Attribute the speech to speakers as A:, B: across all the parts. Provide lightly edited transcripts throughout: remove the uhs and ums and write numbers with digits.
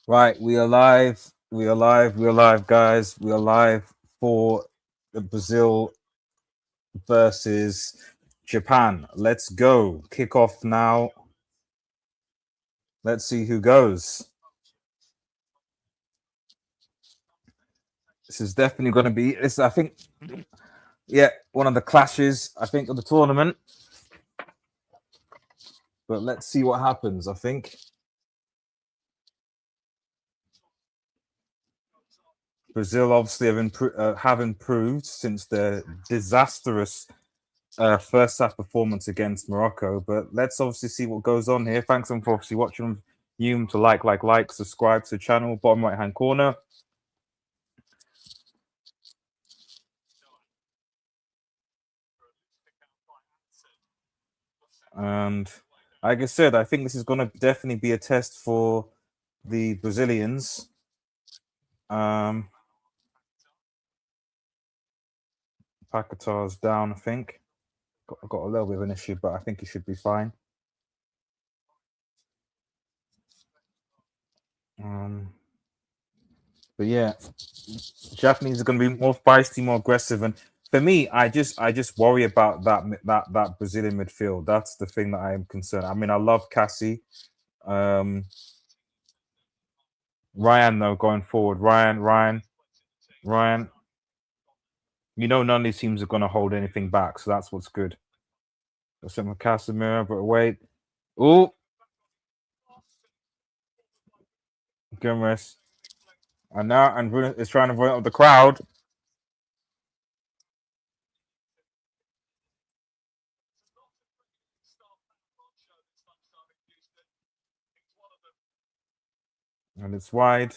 A: Right, we are live. We are live. We are live, guys. We are live for the Brazil versus Japan. Let's go. Kick off now. Let's see who goes. This is definitely going to be. This, I think, yeah, one of the clashes. I think of the tournament. But let's see what happens. I think Brazil obviously have improved since their disastrous first half performance against Morocco. But let's obviously see what goes on here. Thanks for obviously watching. You to like, subscribe to the channel, bottom right hand corner. And like I said, I think this is going to definitely be a test for the Brazilians. Paquetá's down, I think. Got a little bit of an issue, but I think he should be fine. But yeah, Japanese are going to be more feisty, more aggressive, and for me, I just worry about that Brazilian midfield. That's the thing that I am concerned. I mean, I love Cassie, Ryan though going forward. Ryan. You know, none of these teams are going to hold anything back, so that's what's good. Except for Casemiro, but wait. Oh, Gomez. And now, and Bruno is trying to run up the crowd. And it's wide.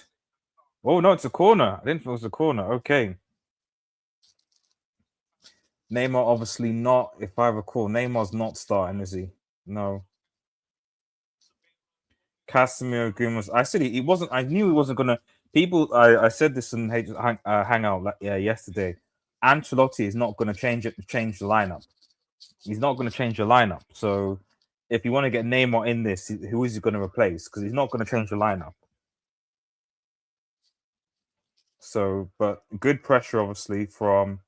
A: Oh, no, it's a corner. I didn't think it was a corner. Okay. Neymar, obviously not. If I recall, Neymar's not starting, is he? No. Casemiro, Gomez. I said he wasn't. I knew he wasn't going to. People, I said this in Hangout yesterday. Ancelotti is not going to change the lineup. He's not going to change the lineup. So if you want to get Neymar in this, who is he going to replace? Because he's not going to change the lineup. So, but good pressure, obviously, from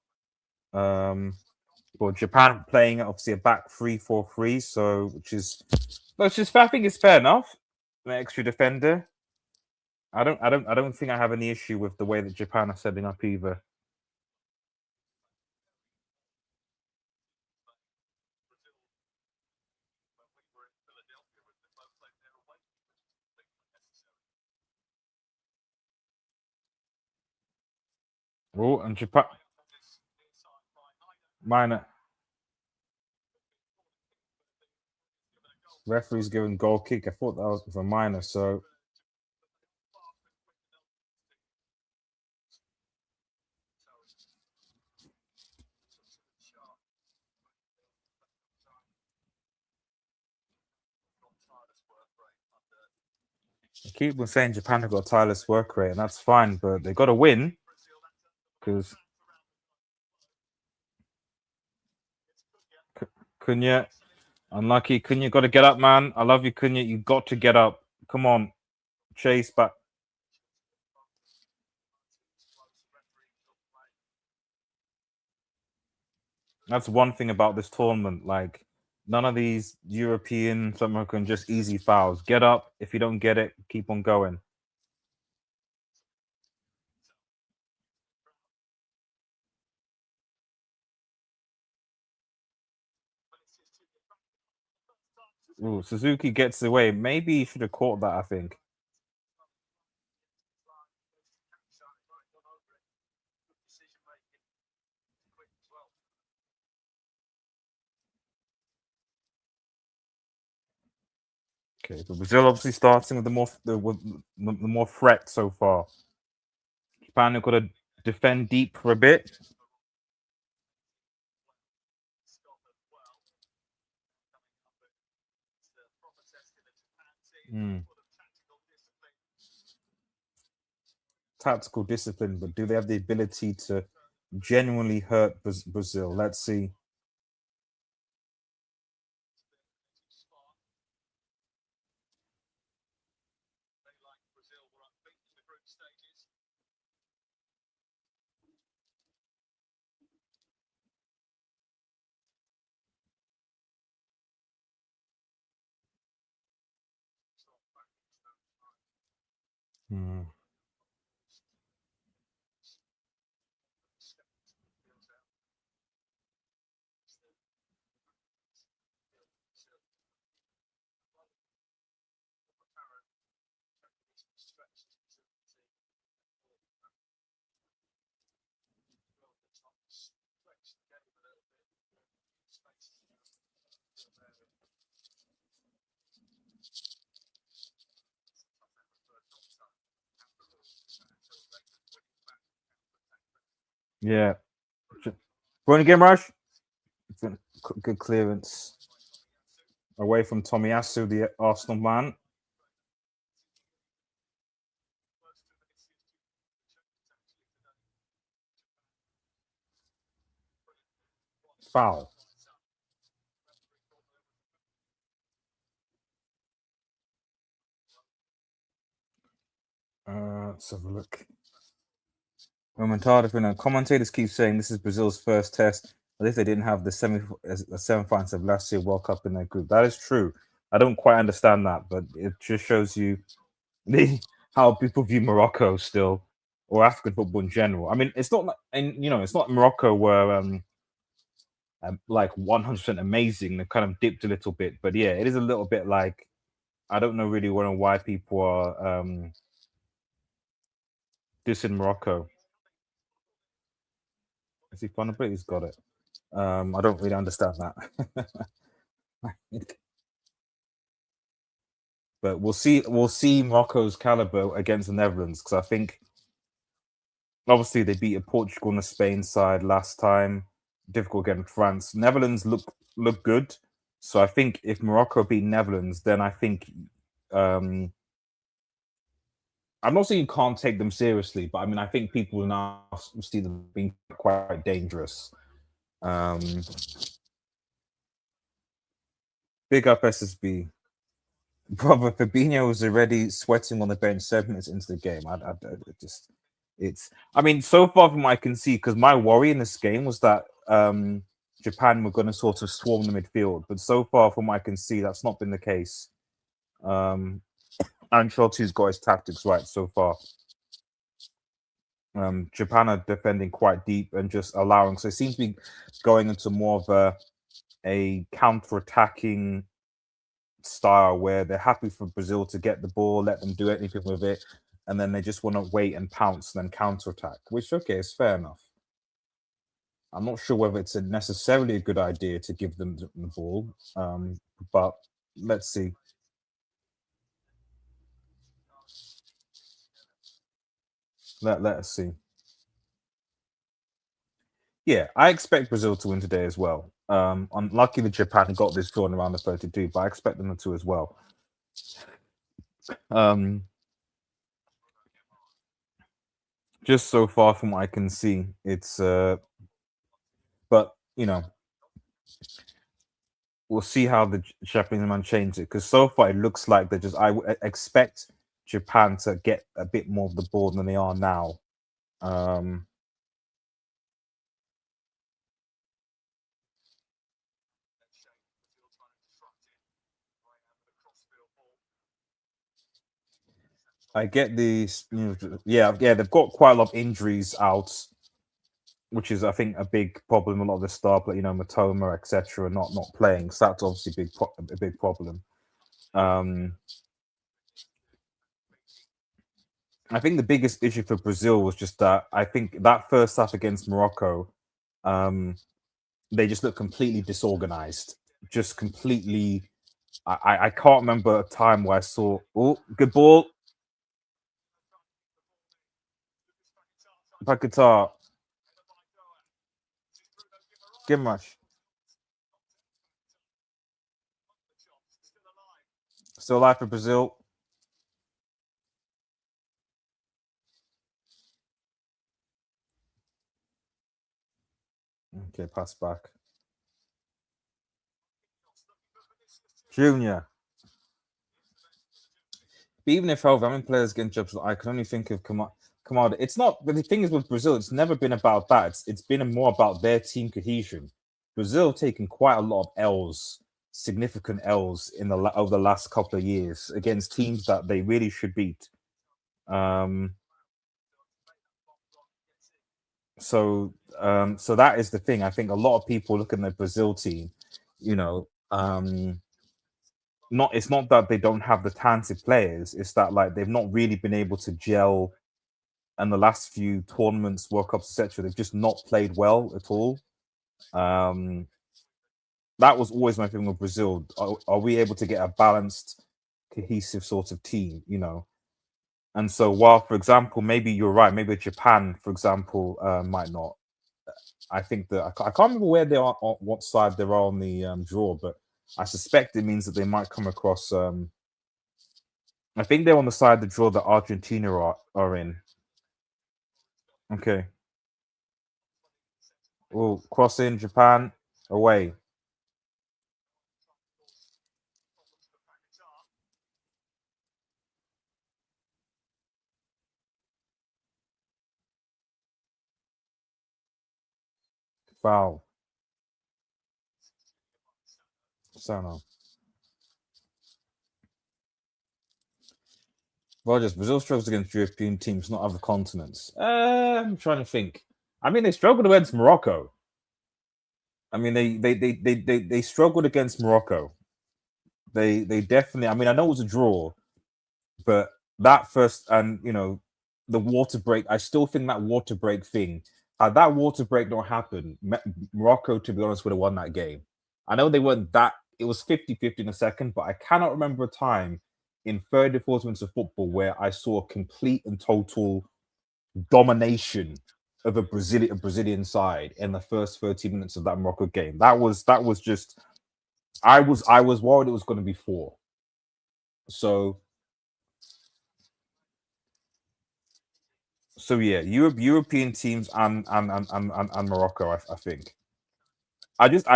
A: well, Japan playing obviously a back 3-4-3. So, which is I think it's fair enough. An extra defender. I don't think I have any issue with the way that Japan are setting up either. Oh, and Japan minor referee's giving goal kick. I thought that was a minor, so I keep on saying Japan have got a tireless work rate, and that's fine, but they got to win because Cunha, unlucky. Cunha got to get up, man. I love you, Cunha. You got to get up. Come on, chase back. That's one thing about this tournament. Like none of these European, some can just easy fouls. Get up. If you don't get it, keep on going. Ooh, Suzuki gets away. Maybe he should have caught that. I think. Okay, but Brazil obviously starting with the more threat so far. Japan have got to defend deep for a bit. Tactical discipline, but do they have the ability to genuinely hurt Brazil? Let's see. Hmm. Yeah. Running game rush. Good clearance away from Tomiyasu, the Arsenal man. Foul. Let's have a look. Momentard, commentators keep saying this is Brazil's first test, as if they didn't have the semi-finals of last year World Cup in their group. That is true. I don't quite understand that, but it just shows you the how people view Morocco still, or African football in general. I mean, it's not like, and it's not Morocco where like 100% amazing. They kind of dipped a little bit, but yeah, it is a little bit like I don't know really why people are dissing Morocco. Is he fun? But he's got it. I don't really understand that. But we'll see Morocco's caliber against the Netherlands because I think obviously they beat a Portugal and a Spain side last time. Difficult against France. Netherlands look good. So I think if Morocco beat Netherlands, then I think um I'm not saying you can't take them seriously, but I mean I think people will now see them being quite dangerous. Um Big up SSB. Brother Fabinho was already sweating on the bench 7 minutes into the game. It's. I mean, so far from what I can see, because my worry in this game was that Japan were going to sort of swarm the midfield, but so far from what I can see, that's not been the case. Ancelotti's got his tactics right so far. Japan are defending quite deep and just allowing. So it seems to be going into more of a counter-attacking style where they're happy for Brazil to get the ball, let them do anything with it, and then they just want to wait and pounce and then counterattack, which okay, is fair enough. I'm not sure whether it's necessarily a good idea to give them the ball, but let's see. Let us see. Yeah, I expect Brazil to win today as well. Unlucky that Japan got this drawn around the 32, but I expect them to as well. Um, just so far from what I can see, it's but we'll see how the Japanese man changes it because so far it looks like they just. Expect Japan to get a bit more of the ball than they are now. Um, I get these. Yeah, they've got quite a lot of injuries out, which is I think a big problem. A lot of the star, but Matoma, etc., not playing. So that's obviously a big problem. Um, I think the biggest issue for Brazil was just that I think that first half against Morocco, um, they just look completely disorganized, just completely. I can't remember a time where I saw good ball, Paquetá, Gimrash, still alive for Brazil. Okay, pass back. Junior. But even if however, how many players getting jobs, I can only think of Kamada. It's not, but the thing is with Brazil, it's never been about that. It's been more about their team cohesion. Brazil have taken quite a lot of L's, significant L's over the last couple of years against teams that they really should beat. Um, so that is the thing. I think a lot of people look at the Brazil team, you know, not it's not that they don't have the talented players, it's that like they've not really been able to gel in the last few tournaments, World Cups, etc. They've just not played well at all. Um, that was always my thing with Brazil. Are we able to get a balanced, cohesive sort of team? And so while, for example, maybe you're right, maybe Japan, for example, might not. I think that I can't remember where they are, on what side they are on the draw, but I suspect it means that they might come across. I think they're on the side of the draw that Argentina are in. Okay. Well, cross in Japan away. Foul. Sano. Rogers, Brazil struggles against European teams, not other continents. I'm trying to think. I mean, they struggled against Morocco. I mean, they struggled against Morocco. They definitely. I mean, I know it was a draw, but that first and the water break. I still think that water break thing. Had that water break not happened, Morocco, to be honest, would have won that game. I know they weren't that. It was 50-50 in a second, but I cannot remember a time in 34 minutes of football where I saw complete and total domination of a Brazilian side in the first 30 minutes of that Morocco game. That was just I was worried it was going to be four. So yeah, European teams and Morocco, I think. I just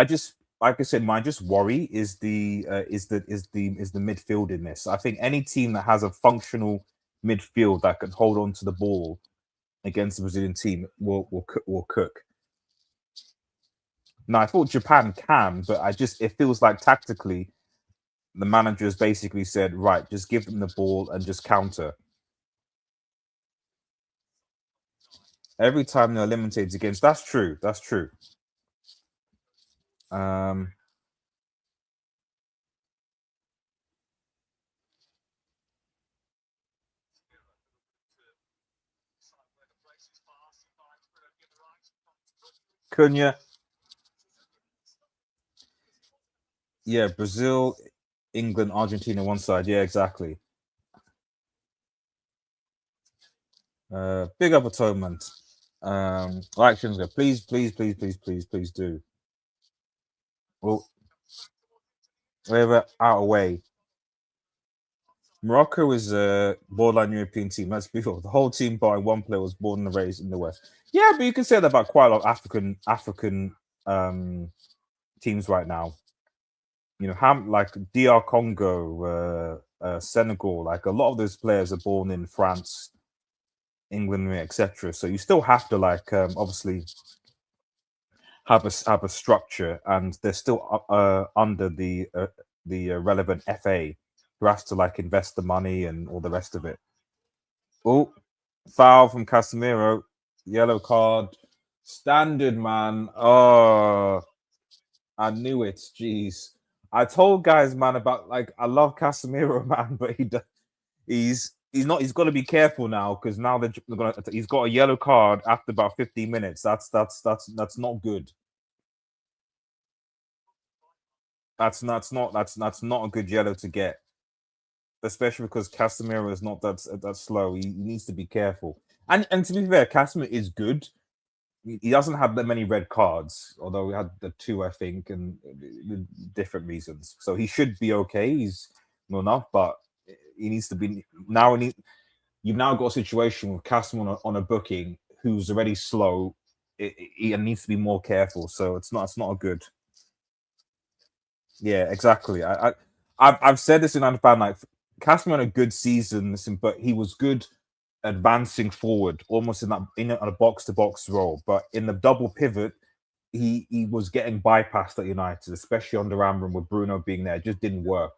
A: like I said, my just worry is the midfield in this. I think any team that has a functional midfield that can hold on to the ball against the Brazilian team will cook. Now I thought Japan can, but it feels like tactically the managers basically said, right, just give them the ball and just counter. Every time they're eliminated against, that's true. That's true. Um, Cunha, yeah, Brazil, England, Argentina, one side. Yeah, exactly. Big up atonement. Like Shinsuke, please, please, please, please, please, please do. Well, we're out of way. Morocco is a borderline European team. Let's be real. The whole team, bar one player, was born and raised in the West. Yeah, but you can say that about quite a lot of African um, teams right now. Like DR Congo, Senegal. Like a lot of those players are born in France, England, etc. So you still have to obviously have a structure, and they're still under the relevant FA who has to invest the money and all the rest of it. Oh, foul from Casemiro, yellow card, standard man. Oh, I knew it. Jeez, I told guys, man, about I love Casemiro, man, but he's not. He's got to be careful now because now he's got a yellow card after about 15 minutes. That's not good. That's not a good yellow to get, especially because Casemiro is not that slow. He needs to be careful. And to be fair, Casemiro is good. He doesn't have that many red cards, although we had the two, I think, and different reasons. So he should be okay. He's not enough, but he needs to be now. You've now got a situation with Casemiro on a booking who's already slow. He needs to be more careful. So it's not a good. Yeah, exactly. I've said this in understand Casemiro had a good season, listen, but he was good advancing forward, almost in a box to box role. But in the double pivot, he was getting bypassed at United, especially under Amram with Bruno being there. It just didn't work.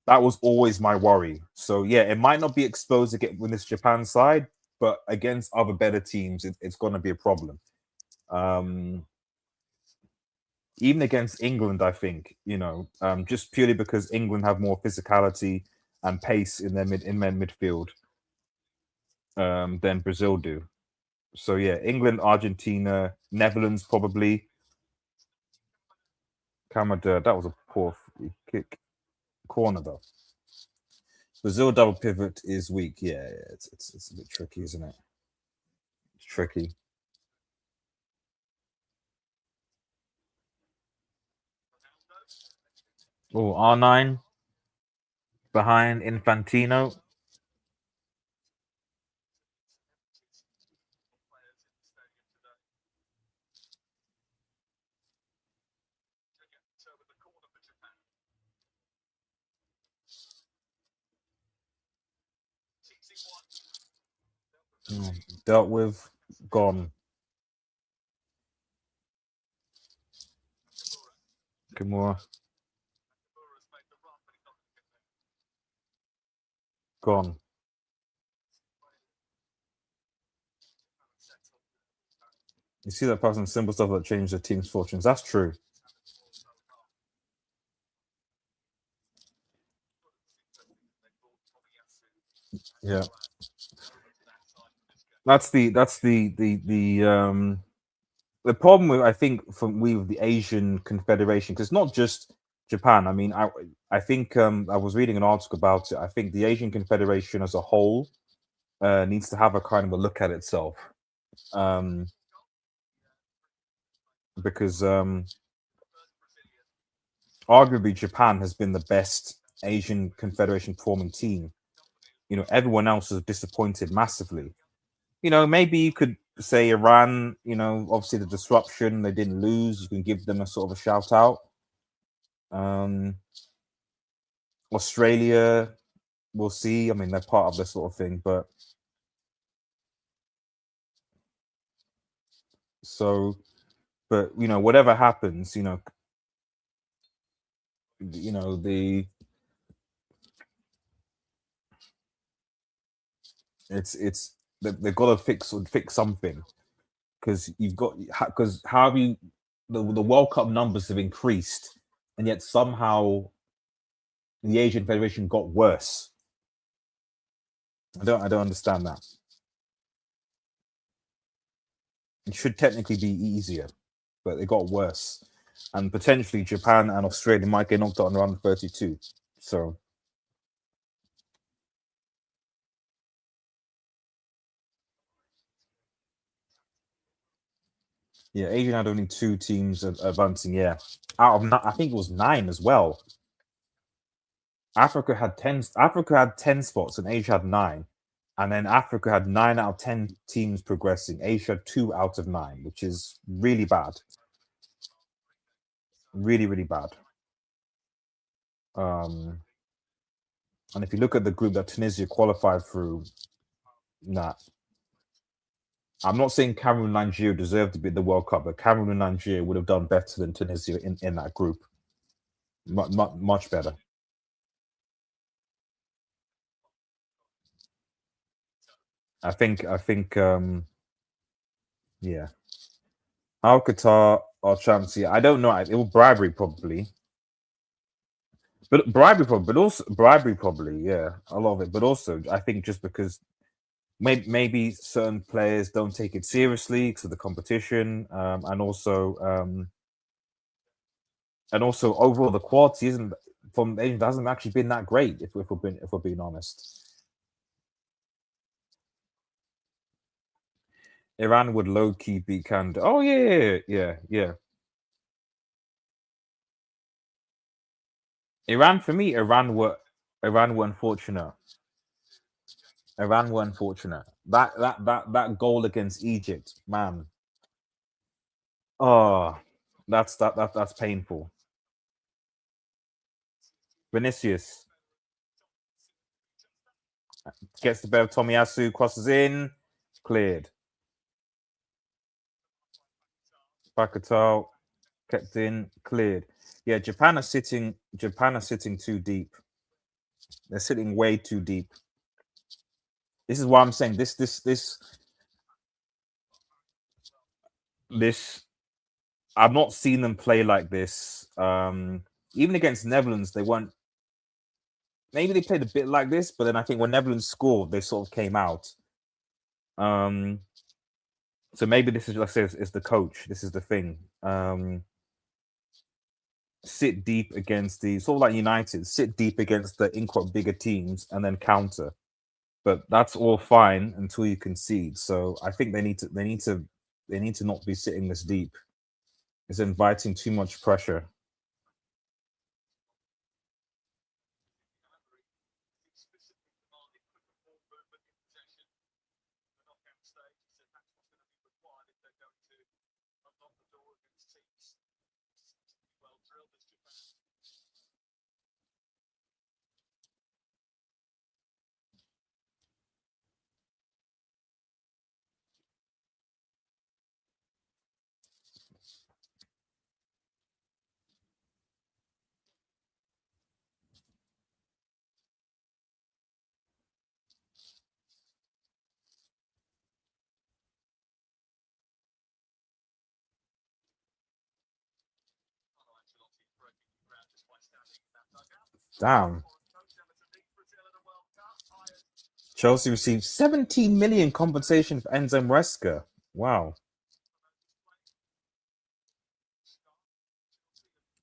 A: That was always my worry. So yeah, it might not be exposed against with this Japan side, but against other better teams, it's going to be a problem. Um, Even against England, I think just purely because England have more physicality and pace in their midfield than Brazil do. So yeah, England, Argentina, Netherlands probably. Canada, that was a poor free kick corner though. Brazil double pivot is weak. Yeah, yeah, it's a bit tricky, isn't it? It's tricky. Oh, R9 behind Infantino. Dealt with, gone. Kimura, gone. You see that person, simple stuff that change the team's fortunes. That's true. Yeah, that's the problem with, I think, from we with the Asian Confederation, because it's not just Japan. I mean, I think I was reading an article about it. I think the Asian Confederation as a whole needs to have a kind of a look at itself, um, because arguably Japan has been the best Asian Confederation performing team. Everyone else has disappointed massively. Maybe you could say Iran. Obviously the disruption, they didn't lose. You can give them a sort of a shout out. Um, Australia, we'll see. I mean, they're part of this sort of thing, but so, but whatever happens, the it's they've got to fix something, because how have you the World Cup numbers have increased, and yet somehow the Asian Federation got worse. I don't understand that. It should technically be easier, but it got worse. And potentially Japan and Australia might get knocked out in round 32. So yeah, Asia had only two teams advancing. Yeah, out of I think it was nine as well. Africa had 10 spots and Asia had nine, and then Africa had 9 out of 10 teams progressing. Asia had 2 out of 9, which is really bad, really really bad. Um, and if you look at the group that Tunisia qualified through, nah, I'm not saying Cameroon and Nigeria deserve to be in the World Cup, but Cameroon and Nigeria would have done better than Tunisia in that group. Much better. I think yeah. How Qatar or chance, yeah. I don't know. It was bribery probably. But bribery probably, yeah. A lot of it. But also I think just because maybe certain players don't take it seriously because of the competition, and also overall the quality isn't from Asia hasn't actually been that great, if we're being honest. Iran would low key beat Canada. Oh yeah, yeah, yeah, yeah. Iran for me, Iran were unfortunate. Iran were unfortunate. That goal against Egypt, man. Oh, that's painful. Vinicius gets the ball. Tomiyasu crosses in, cleared. Pacatal kept in, cleared. Yeah, Japan are sitting too deep. They're sitting way too deep. This is why I'm saying this. I've not seen them play like this. Even against Netherlands, they weren't. Maybe they played a bit like this, but then I think when Netherlands scored, they sort of came out. Um, so maybe this is, like I said, it's the coach. This is the thing. Sit deep against the sort of like United. Sit deep against the in quote bigger teams and then counter. But that's all fine until you concede. So I think they need to not be sitting this deep. It's inviting too much pressure. Damn. Chelsea received 17 million compensation for Enzo Maresca. Wow.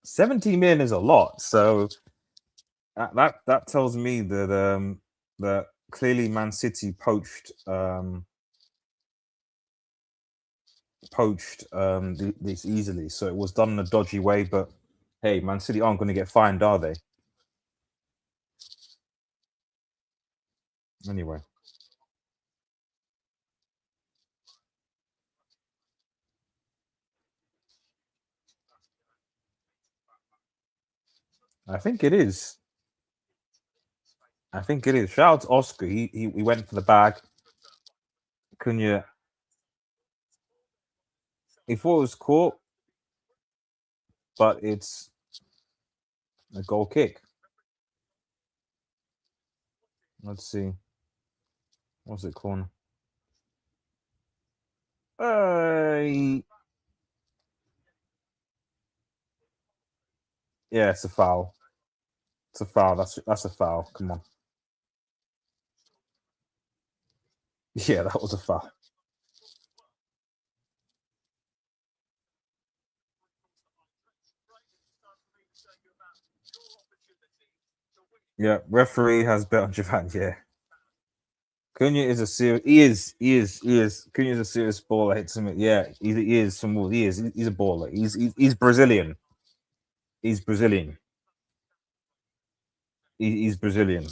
A: 17 million is a lot. So that tells me that clearly Man City poached this easily. So it was done in a dodgy way, but hey, Man City aren't going to get fined, are they? Anyway, I think it is. I think it is. Shout out to Oscar. He went for the bag. Cunha, he thought it was caught, but it's a goal kick. Let's see. What's it called? Uh, yeah, it's a foul. It's a foul. That's a foul. Come on. Yeah, that was a foul. Yeah, referee has bet on Japan. Yeah, Cunha is a serious. He is. Cunha is a serious baller. Hits him. Yeah, he is. Some. He is. He's a baller. He's Brazilian. He's Brazilian. He's Brazilian.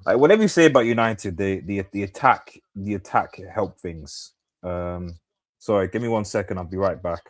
A: Like whatever you say about United, the attack help things. Sorry, give me 1 second. I'll be right back.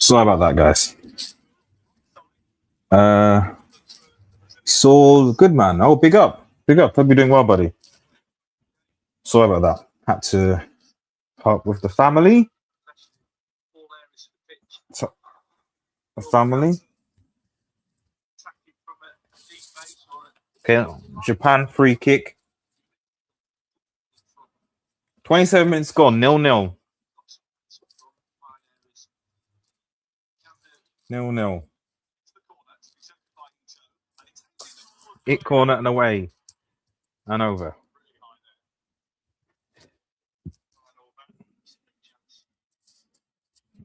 A: Sorry about that, guys. Saul Goodman. Oh, big up. Big up. Hope you're doing well, buddy. Sorry about that. Had to help with the family. The family. Okay, Japan free kick. 27 minutes gone. 0-0. 0-0. Hit corner and away. And over.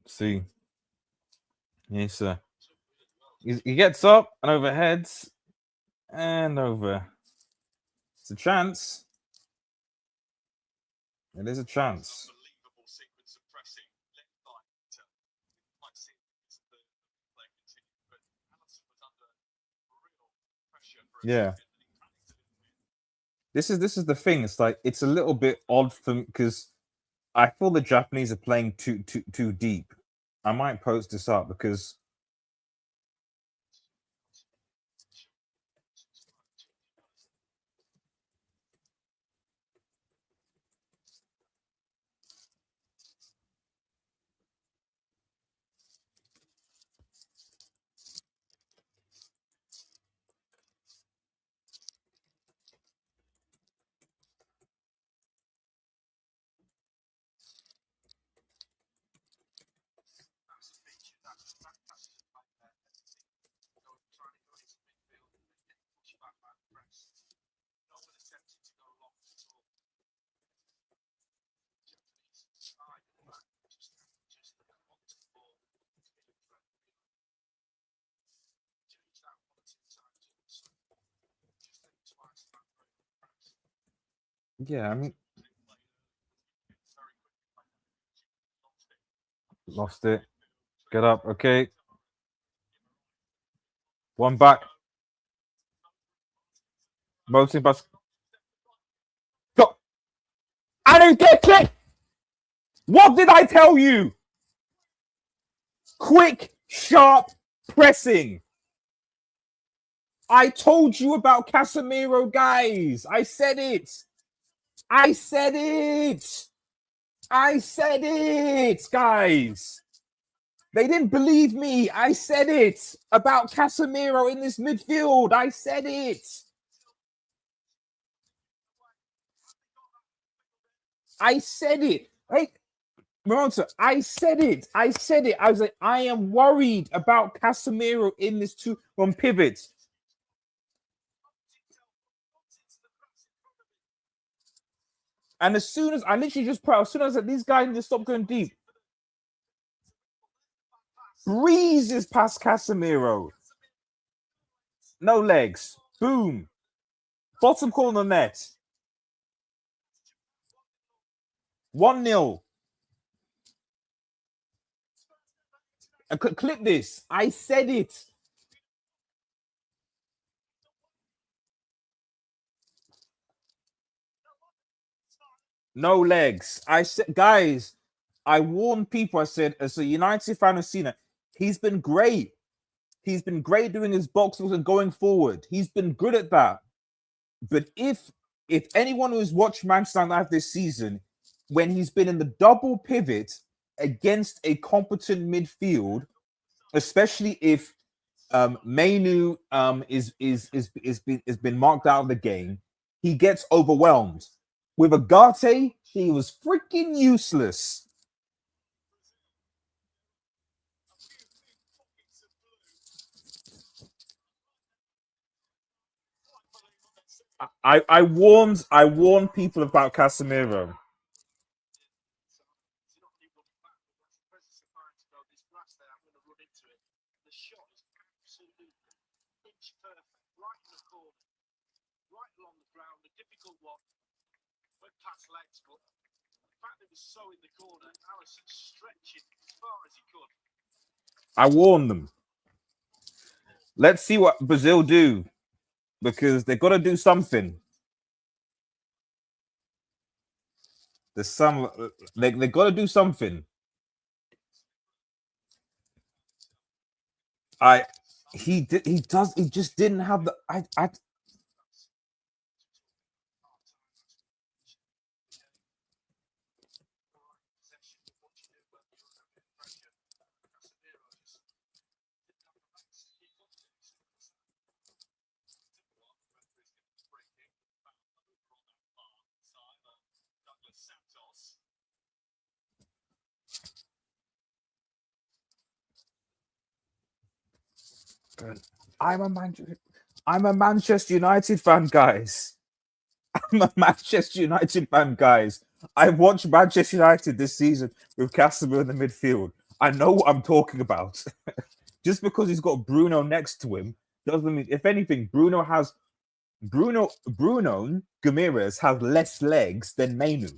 A: See. Yes, sir. He gets up and overheads and over. It's a chance. It is a chance. Yeah. This is the thing. It's like it's a little bit odd for me because I feel the Japanese are playing too deep. I might post this up because yeah, I mean, lost it. Get up, okay. One back. Moting bus. Go. I didn't get click. What did I tell you? Quick, sharp pressing. I told you about Casemiro, guys. I said it. I said it. I said it, guys. They didn't believe me. I said it about Casemiro in this midfield. I said it. I said it. Hey, Maronta, I said it. I said it. I was like, I am worried about Casemiro in this two on pivots. And as soon as I literally just put, as soon as these guys need to stop going deep, breezes past Casemiro. No legs. Boom. Bottom corner net. 1-0. And clip this. I said it. No legs. I said, guys, I warned people. I said, as a United fan of Cena, he's been great. He's been great doing his boxes and going forward. He's been good at that. But if anyone who's watched Manchester United this season, when he's been in the double pivot against a competent midfield, especially if Mainu is been marked out of the game, he gets overwhelmed. With Agate, he was freaking useless. I warned people about Casemiro. I warned them. Let's see what Brazil do because they got to do something. There's some they got to do something. I he did he just didn't have the I I'm a Manchester I'm a Manchester United fan, guys. I'm a Manchester United fan, guys. I watched Manchester United this season with Casemiro in the midfield. I know what I'm talking about. Just because he's got Bruno next to him doesn't mean, if anything, Bruno Ramirez has less legs than Mainu.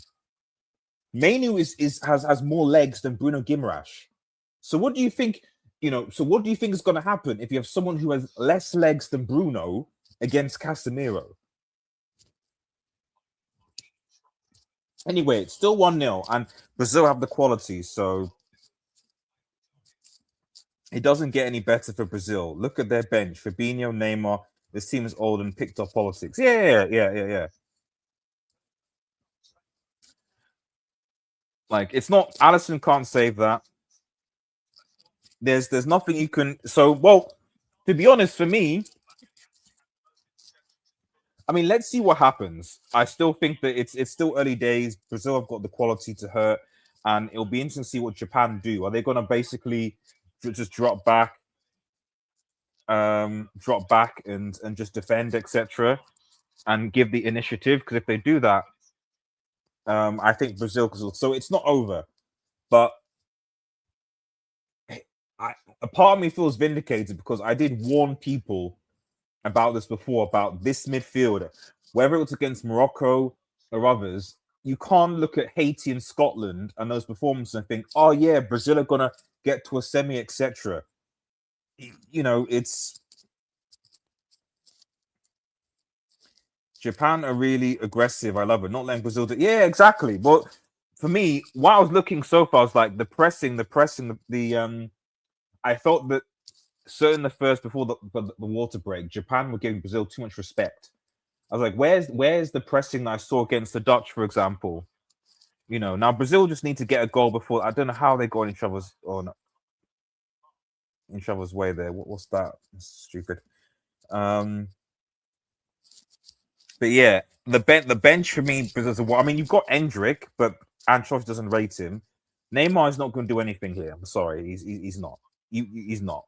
A: Mainu has more legs than Bruno Guimaraes. So what do you think? So what do you think is going to happen if you have someone who has less legs than Bruno against Casemiro? Anyway, it's still 1-0, and Brazil have the quality, so it doesn't get any better for Brazil. Look at their bench: Fabinho, Neymar. This team is old and picked off politics. Yeah. Like, it's not. Allison can't save that. There's nothing you can. So, well, to be honest, for me, I mean, let's see what happens. I still think that it's still early days. Brazil have got the quality to hurt, and it'll be interesting to see what Japan do. Are they going to basically just drop back and just defend, etc., and give the initiative? Because if they do that, I think Brazil. So it's not over, but a part of me feels vindicated because I did warn people about this before, about this midfield, whether it was against Morocco or others. You can't look at Haiti and Scotland and those performances and think, oh yeah, Brazil are gonna get to a semi, etc. It's Japan are really aggressive. I love it. Not letting Brazil do. Yeah, exactly. But for me, while I was looking so far, I was like the pressing, I felt that certain the first before the water break, Japan were giving Brazil too much respect. I was like, where's the pressing that I saw against the Dutch, for example? Now Brazil just need to get a goal before. I don't know how they got in each other's way there. What's that? That's stupid. But yeah, the bench for me because of what I mean, you've got Endrick, but Ancelotti doesn't rate him. Neymar is not going to do anything here. I'm sorry, he's not. He's not.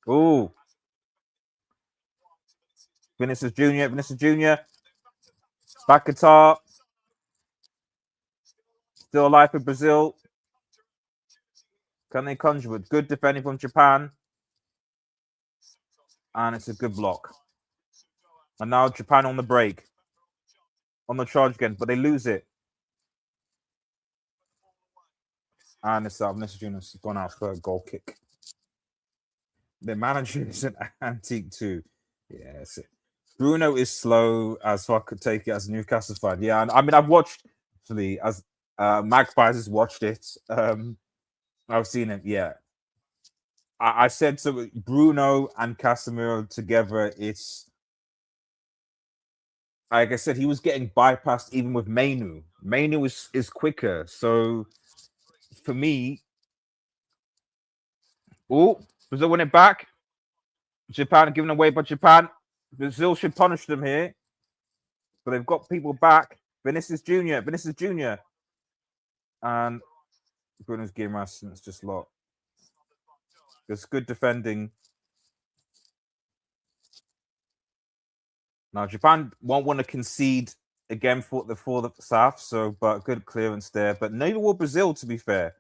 A: Oh, Vinicius Junior, back guitar, still alive for Brazil. Can they conjure with good defending from Japan? And it's a good block. And now Japan on the break, on the charge again, but they lose it. And it's Vinicius Junior's gone out for a goal kick. The manager is an antique too. Yes. Bruno is slow as I could take it as a Newcastle fan. Yeah, and I mean I've watched actually as Magpies has watched it. I've seen it, yeah. I said so Bruno and Casemiro together, it's like I said, he was getting bypassed even with Mainu. Mainu is quicker. So for me, Brazil win it back. Japan given away by Japan. Brazil should punish them here. But they've got people back. Vinicius Junior. And Bruno's Guimaraes, it's just lot. It's good defending. Now Japan won't want to concede again for the South, so but good clearance there. But neither will Brazil, to be fair.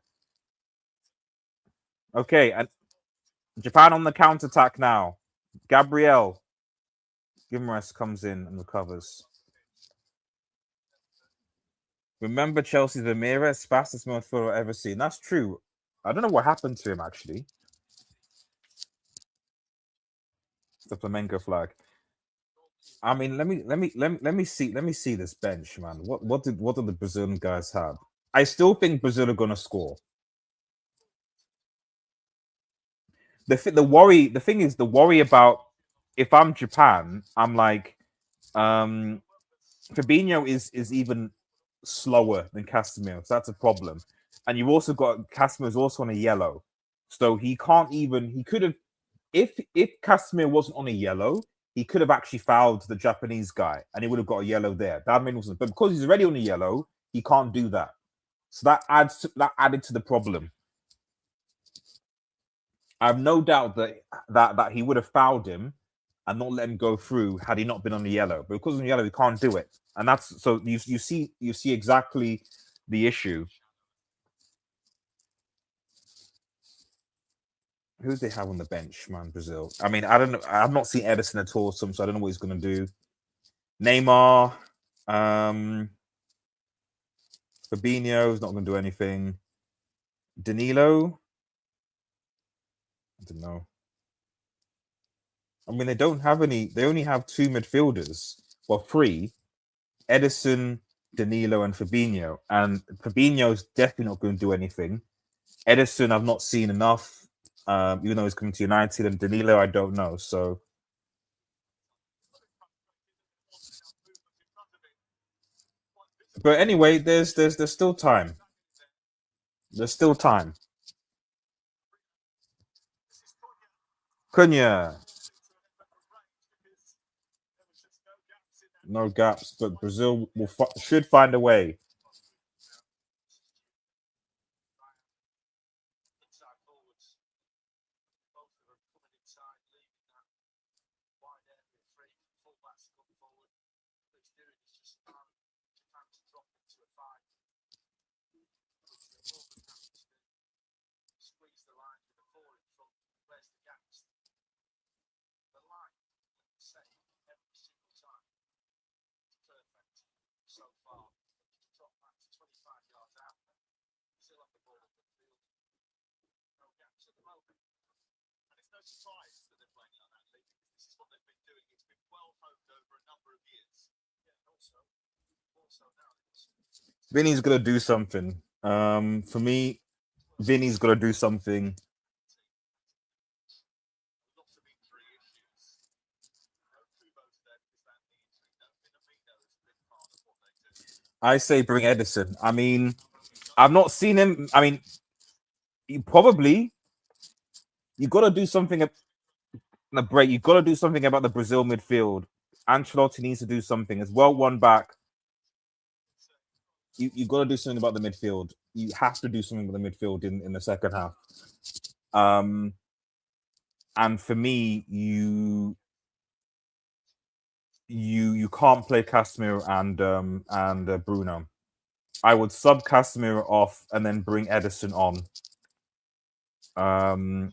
A: Okay, and Japan on the counter-attack now. Gabriel Guimaraes comes in and recovers. Remember Chelsea's Ramirez, fastest midfielder I've ever seen. That's true. I don't know what happened to him actually. The Flamengo flag. I mean, let me see this bench, man. What did the Brazilian guys have? I still think Brazil are gonna score. The thing is the worry about if I'm Japan, I'm like, um, Fabinho is even slower than Casemiro, so that's a problem. And you've also got Casemiro's also on a yellow, so he can't even. He could have if Casemiro wasn't on a yellow, he could have actually fouled the Japanese guy, and he would have got a yellow there. That made no sense. But because he's already on a yellow, he can't do that. So that added to the problem. I have no doubt that he would have fouled him and not let him go through had he not been on the yellow. But because on the yellow, he can't do it, and that's so you see exactly the issue. Who do they have on the bench, man? Brazil. I mean, I don't know. I've not seen Edison at all, so I don't know what he's going to do. Neymar, um, Fabinho is not going to do anything. Danilo, I don't know. I mean, they don't have any. They only have two midfielders. Well, three: Edison, Danilo, and Fabinho. And Fabinho's definitely not going to do anything. Edison, I've not seen enough. Even though he's coming to United, and Danilo, I don't know. So, but anyway, there's still time. There's still time. Cunha, no gaps, but Brazil should find a way. Vinny's gonna do something. For me, Vinny's gonna do something. I say bring Edison. I mean, I've not seen him. I mean, probably you got to do something. The break. You got to do something about the Brazil midfield. Ancelotti needs to do something. As well, one back. You got to do something about the midfield. You have to do something with the midfield in the second half. And for me, you can't play Casemiro and Bruno. I would sub Casemiro off and then bring Edison on. Um,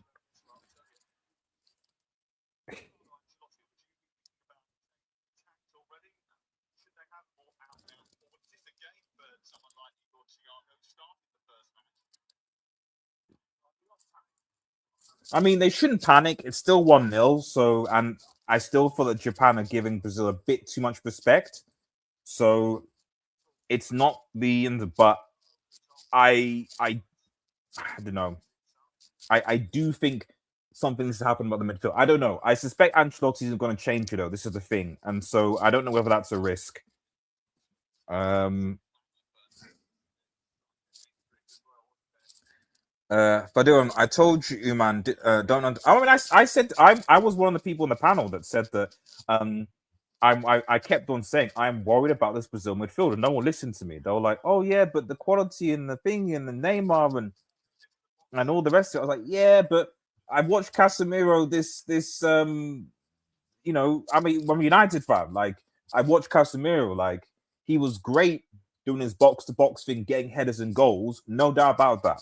A: I mean, they shouldn't panic. It's still 1-0. So, and I still feel that Japan are giving Brazil a bit too much respect. So, it's not the end, but I don't know. I do think something needs to happen about the midfield. I don't know. I suspect Ancelotti isn't going to change it though. This is the thing, and so I don't know whether that's a risk. Um, Fadil, I told you, man. Don't. I mean, I said I was one of the people in the panel that said that. I kept on saying I'm worried about this Brazil midfield, and no one listened to me. They were like, "Oh yeah, but the quality and the thing and the Neymar and all the rest of it." I was like, "Yeah, but I watched Casemiro you know, I mean, I'm a United fan. Like, I watched Casemiro. Like, he was great doing his box to box thing, getting headers and goals. No doubt about that.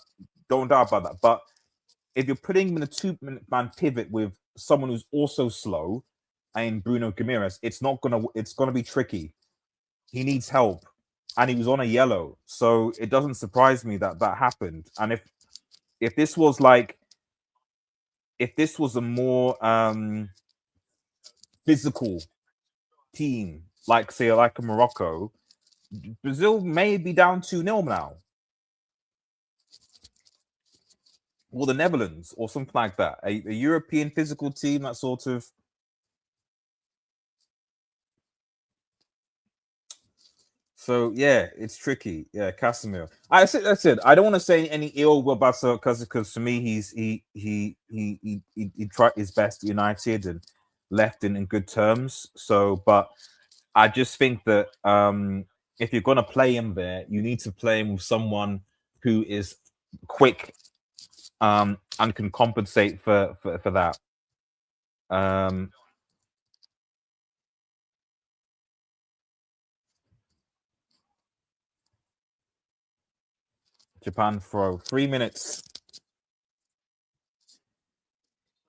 A: Don't doubt about that. But if you're putting him in a two-man pivot with someone who's also slow and Bruno Ramirez, it's gonna be tricky. He needs help, and he was on a yellow, so it doesn't surprise me that that happened. And if this was like if this was a more physical team, like say like a Morocco, Brazil may be down 2-0 now. or the Netherlands or something like that. A European physical team that sort of. So yeah, it's tricky. Yeah, Casemiro. I said I don't want to say any ill about because to me he tried his best at United and left in good terms. So, but I just think that if you're gonna play him there, you need to play him with someone who is quick and can compensate for that. Um, Japan throw 3 minutes.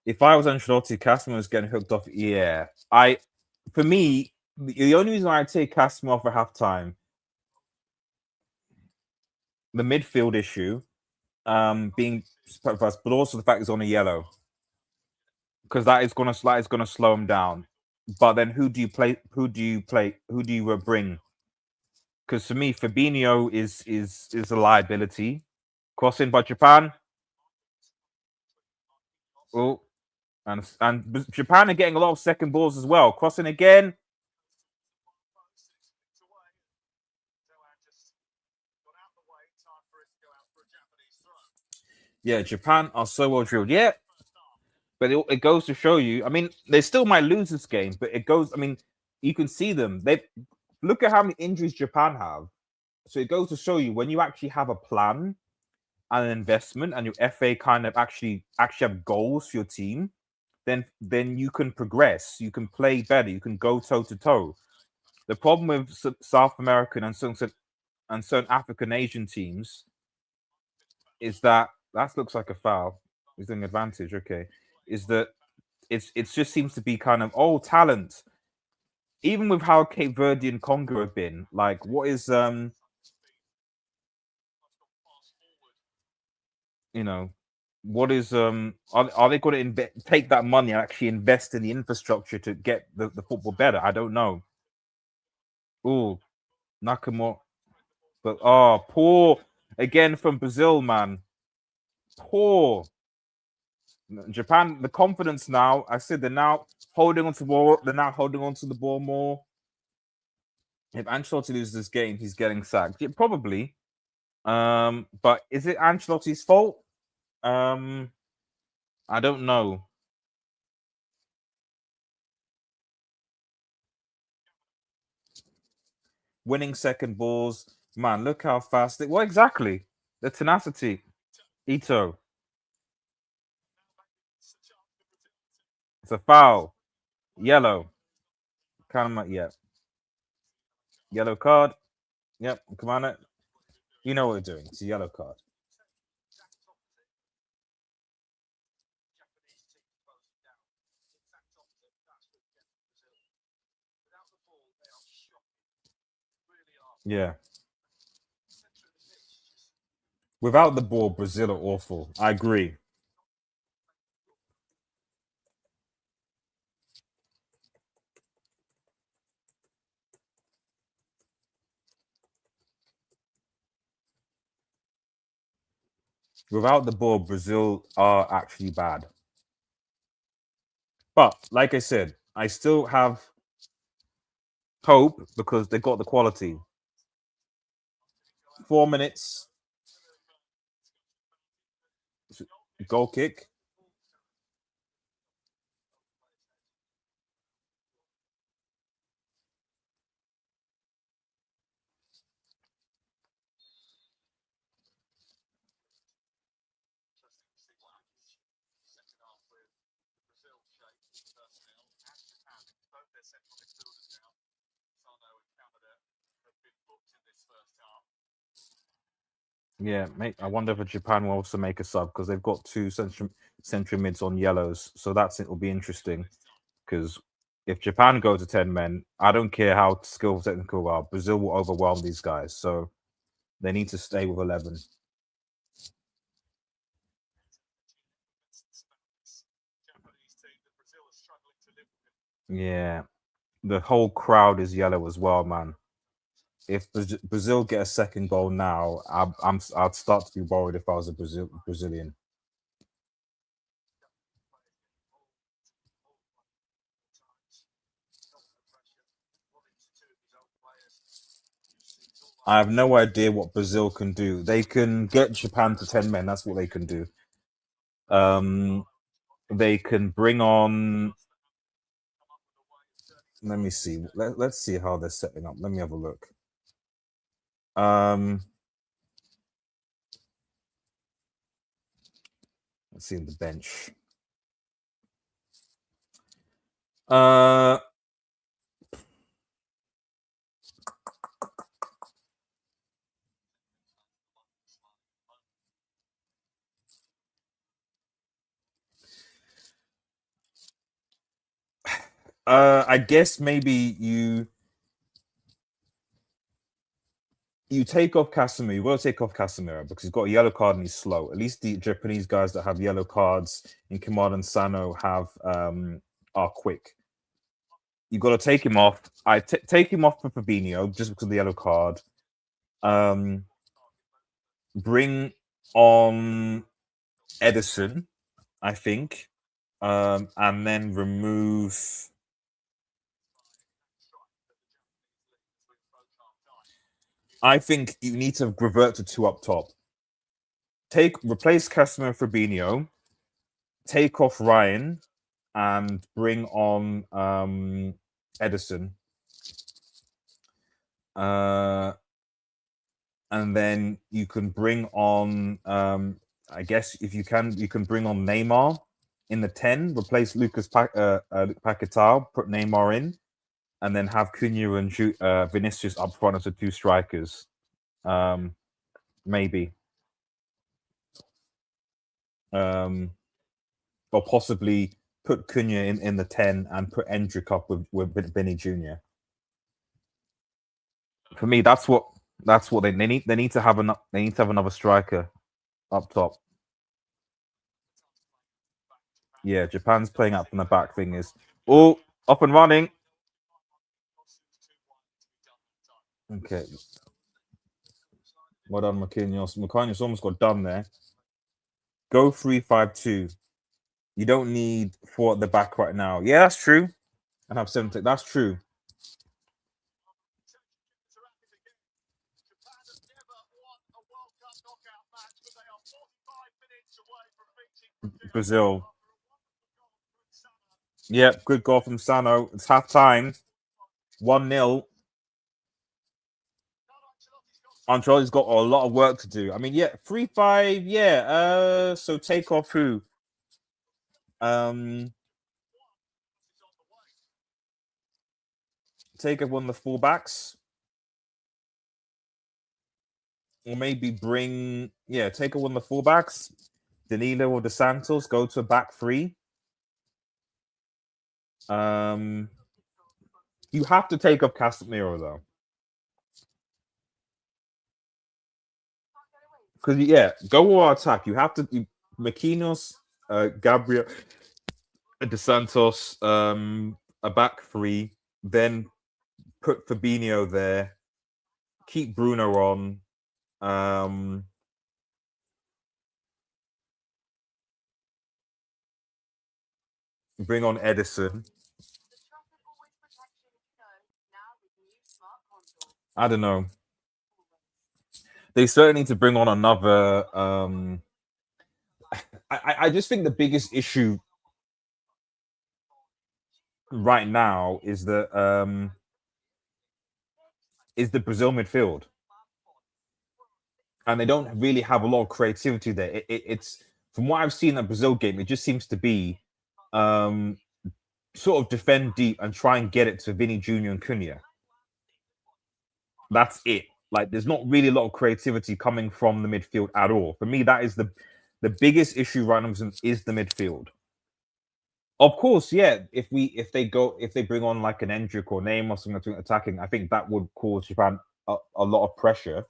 A: If I was Ancelotti, Casemiro was getting hooked off. Yeah, for me, the only reason I take Casemiro off for halftime, the midfield issue, being but also the fact it's on a yellow, because that is gonna slow him down. But then who do you play? Who do you play? Who do you bring? Because for me, Fabinho is a liability. Crossing by Japan. Oh, and Japan are getting a lot of second balls as well. Crossing again. Yeah, Japan are so well drilled. Yeah, but it goes to show you. I mean, they still might lose this game, but it goes. I mean, you can see them. They look at how many injuries Japan have. So it goes to show you when you actually have a plan and an investment, and your FA kind of actually have goals for your team. Then you can progress. You can play better. You can go toe to toe. The problem with South American and certain African Asian teams is that looks like a foul. Is an advantage. Okay, is that it just seems to be kind of talent. Even with how Cape Verde and Congo have been, like what is you know what is are they going to take that money and actually invest in the infrastructure to get the football better? I don't know. Oh, Nakamura, but poor again from Brazil, man. Poor Japan. The confidence now. I said they're now holding on to the ball. They're now holding on to the ball more. If Ancelotti loses this game, he's getting sacked. Yeah, probably. But is it Ancelotti's fault? Um, I don't know. Winning second balls, man. Look how fast it. Well, exactly the tenacity. Ito, it's a foul. Yellow. Kind of yeah. Yellow card. Yep. Come on, it. You know what we're doing. It's a yellow card. Yeah. Without the ball, Brazil are awful. I agree. Without the ball, Brazil are actually bad. But like I said, I still have hope because they got the quality. 4 minutes, goal kick. Yeah, mate. I wonder if Japan will also make a sub because they've got two central mids on yellows. So it will be interesting because if Japan go to 10 men, I don't care how skillful technical are, Brazil will overwhelm these guys. So they need to stay with 11. Yeah, the whole crowd is yellow as well, man. If Brazil get a second goal now, I'd start to be worried if I was a Brazilian. I have no idea what Brazil can do. They can get Japan to 10 men. That's what they can do. They can bring on. Let me see. Let's see how they're setting up. Let me have a look. Let's see the bench. I guess maybe you take off Casemiro. You will take off Casemiro because he's got a yellow card and he's slow. At least the Japanese guys that have yellow cards in Kamada and Sano have are quick. You got to take him off. Take him off for Fabinho just because of the yellow card. Bring on Edison, I think, and then remove. I think you need to revert to two up top. Replace Casemiro and Fabinho. Take off Ryan and bring on Edison. And then you can bring on I guess if you can bring on Neymar in the 10, replace Paquetá, put Neymar in, and then have Cunha and Vinicius up front as the two strikers. Maybe. Or possibly put Cunha in the 10 and put Endrick up with Benny Jr. For me, that's what they need. They need to have another striker up top. Yeah, Japan's playing up from the back. Thing is, up and running. Okay. Well done, Marquinhos. Marquinhos almost got done there. Go 3-5-2. You don't need 4 at the back right now. Yeah, that's true. And have 7. That's true. Brazil. Yep, good goal from Sano. It's half time. 1-0. Ancelotti's got a lot of work to do. I mean, yeah, 3-5. Yeah. So take off who? Take off one of the fullbacks. Or maybe take off one of the fullbacks. Danilo or De Santos, go to a back 3. You have to take off Casemiro though. Because go all attack. You have to Marquinhos, Gabriel, De Santos, a back 3, then put Fabinho there, keep Bruno on. Bring on Edison. I don't know. They certainly need to bring on another. I just think the biggest issue right now is the Brazil midfield, and they don't really have a lot of creativity there. It's from what I've seen in the Brazil game, it just seems to be sort of defend deep and try and get it to Vinny Jr. and Cunha. That's it. Like, there's not really a lot of creativity coming from the midfield at all. For me, that is the biggest issue right now is the midfield. Of course, yeah. If they bring on like an Endrick or Name or something attacking, I think that would cause Japan a lot of pressure.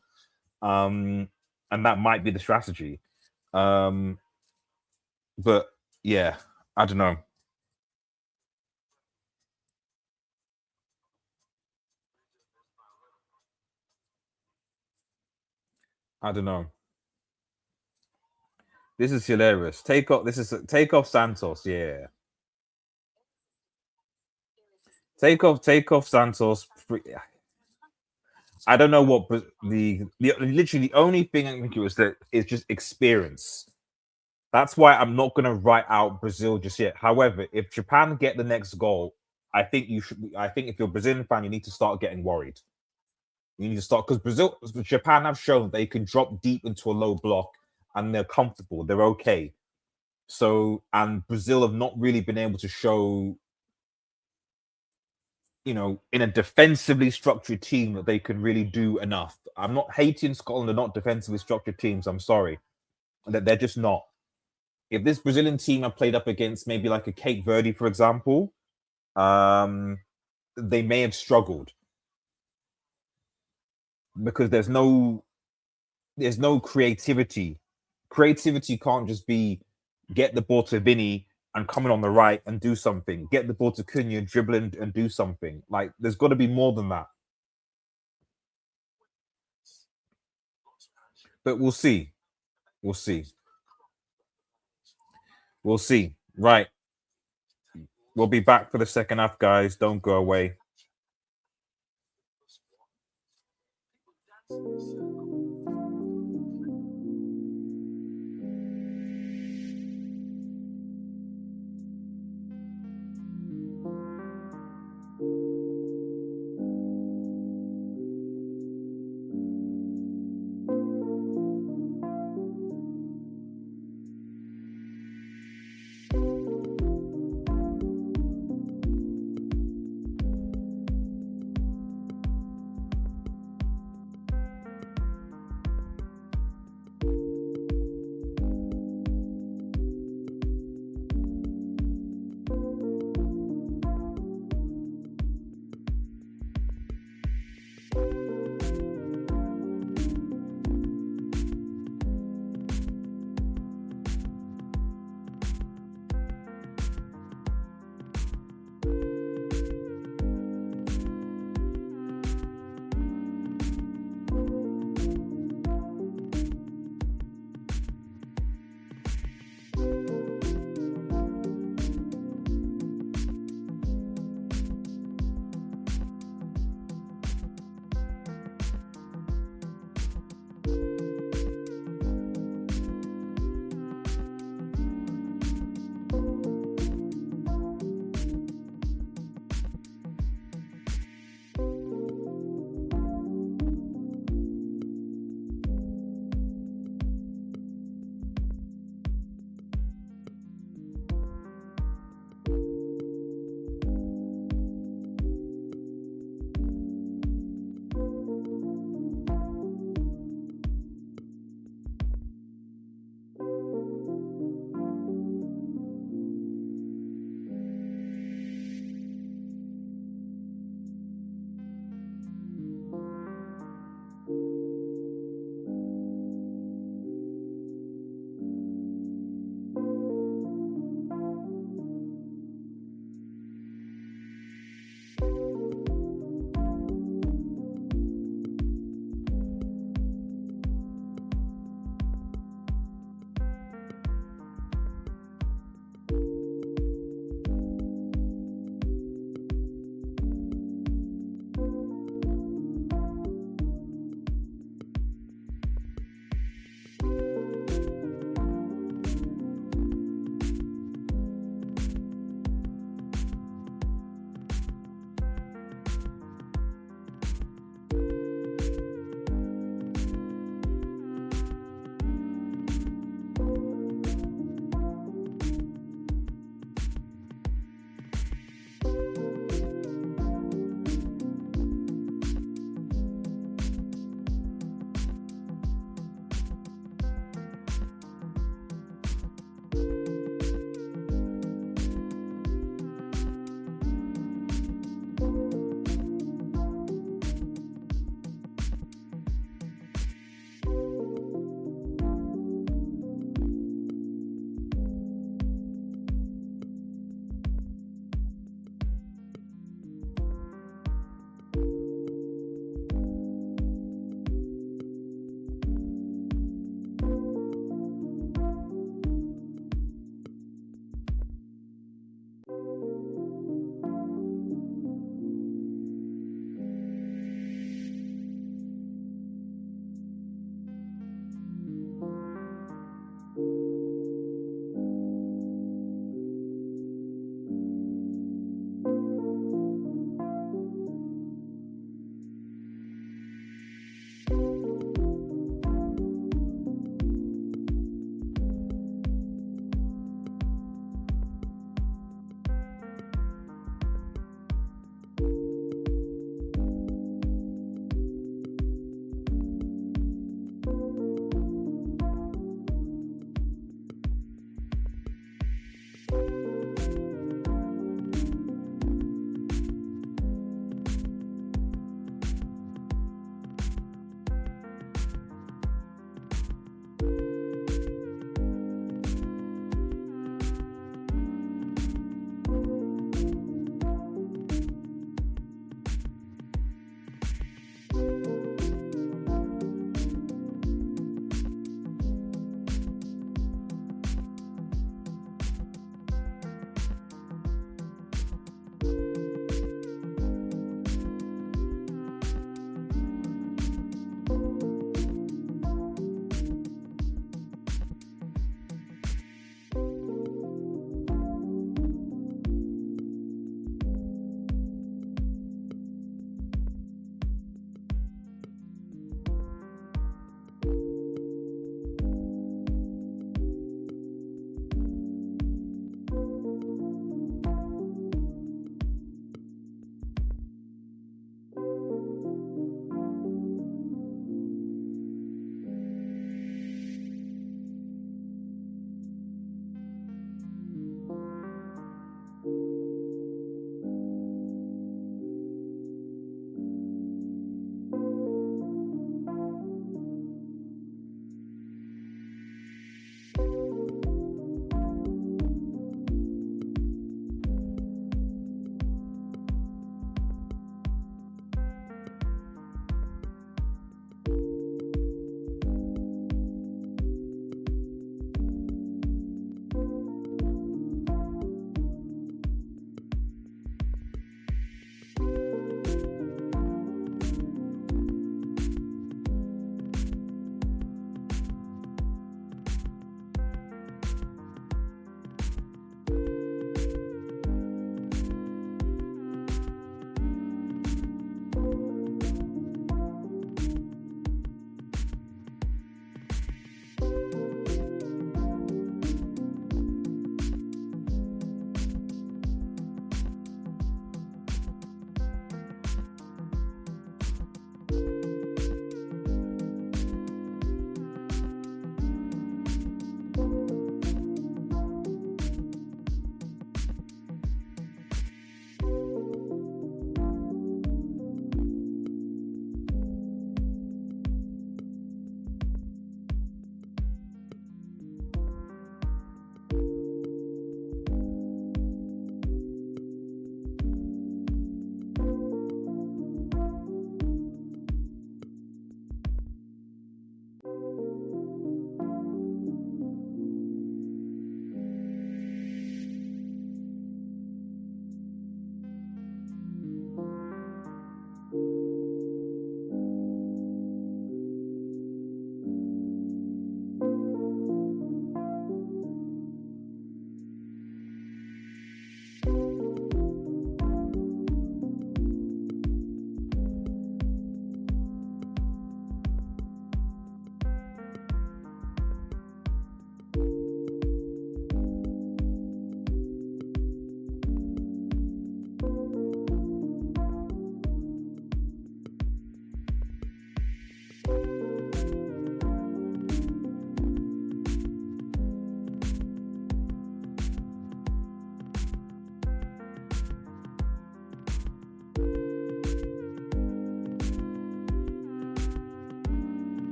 A: And that might be the strategy. But yeah, I don't know. I don't know. This is hilarious. Take off Santos. Yeah. Take off Santos. I don't know what the literally the only thing I think it was that is just experience. That's why I'm not going to write out Brazil just yet. However, if Japan get the next goal, I think you should. I think if you're a Brazilian fan, you need to start getting worried. You need to start because Japan have shown they can drop deep into a low block and they're comfortable. They're okay. So, and Brazil have not really been able to show, in a defensively structured team that they can really do enough. I'm not hating Scotland; they're not defensively structured teams. I'm sorry, that they're just not. If this Brazilian team had played up against maybe like a Cape Verde, for example, they may have struggled because there's no creativity. Creativity can't just be get the ball to Vinny and coming on the right and do something. Get the ball to Cunha, dribbling and do something. Like there's got to be more than that. But we'll see. We'll see. We'll see. Right. We'll be back for the second half, guys. Don't go away.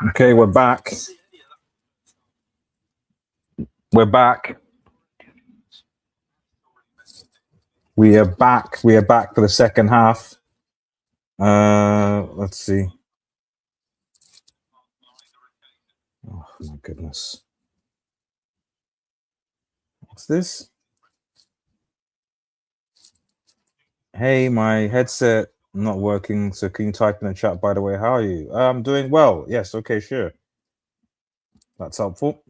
A: Okay, we're back. We're back. We are back. We are back for the second half. Let's see. Oh my goodness. What's this? Hey, my headset not working. So can you type in the chat, by the way? How are you? I'm doing well. Yes, okay, sure. That's helpful.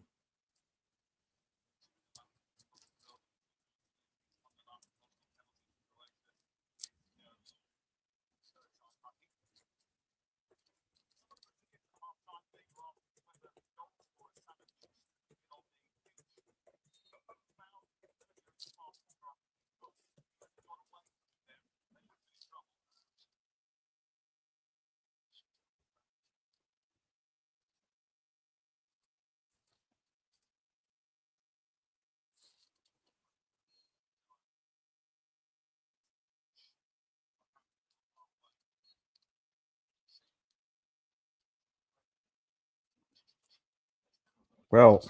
A: Well,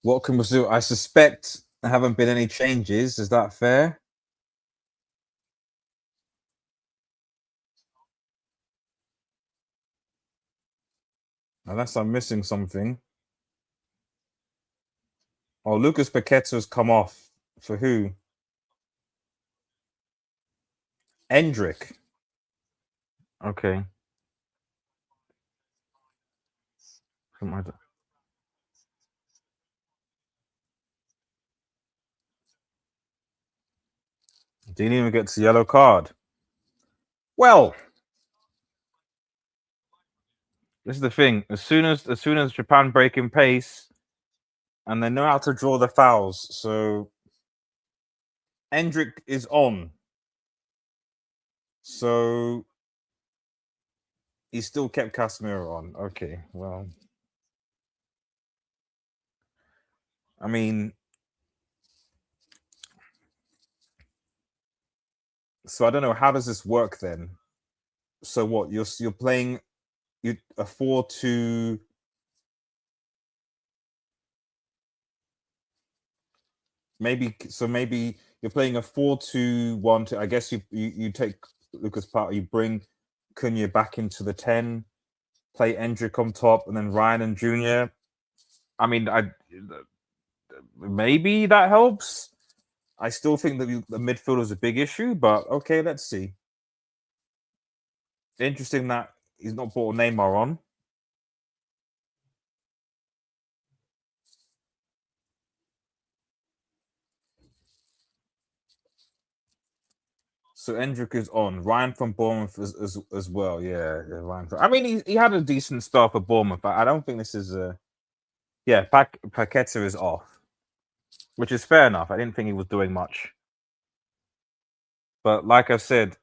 A: what can we do? I suspect there haven't been any changes. Is that fair? Unless I'm missing something. Oh, Lucas Paqueta's come off. For who? Endrick. Okay. Didn't even get to yellow card. Well, this is the thing. As soon as Japan break in pace, and they know how to draw the fouls, so Endrick is on. So he still kept Casemiro on. Okay, well, I mean, so I don't know, how does this work then? So what, you're playing a 4-2. Maybe you're playing a 4-2-1. I guess you take Lucas Part, you bring Cunha back into the 10, play Endrick on top, and then Ryan and Junior. I mean, maybe that helps. I still think that the midfield is a big issue, but okay, let's see. Interesting that he's not brought Neymar on. So Endrick is on. Ryan from Bournemouth as well. Yeah, Ryan. I mean, he had a decent start for Bournemouth, but I don't think this is a. Yeah, Paqueta is off, which is fair enough. I didn't think he was doing much, but like I said,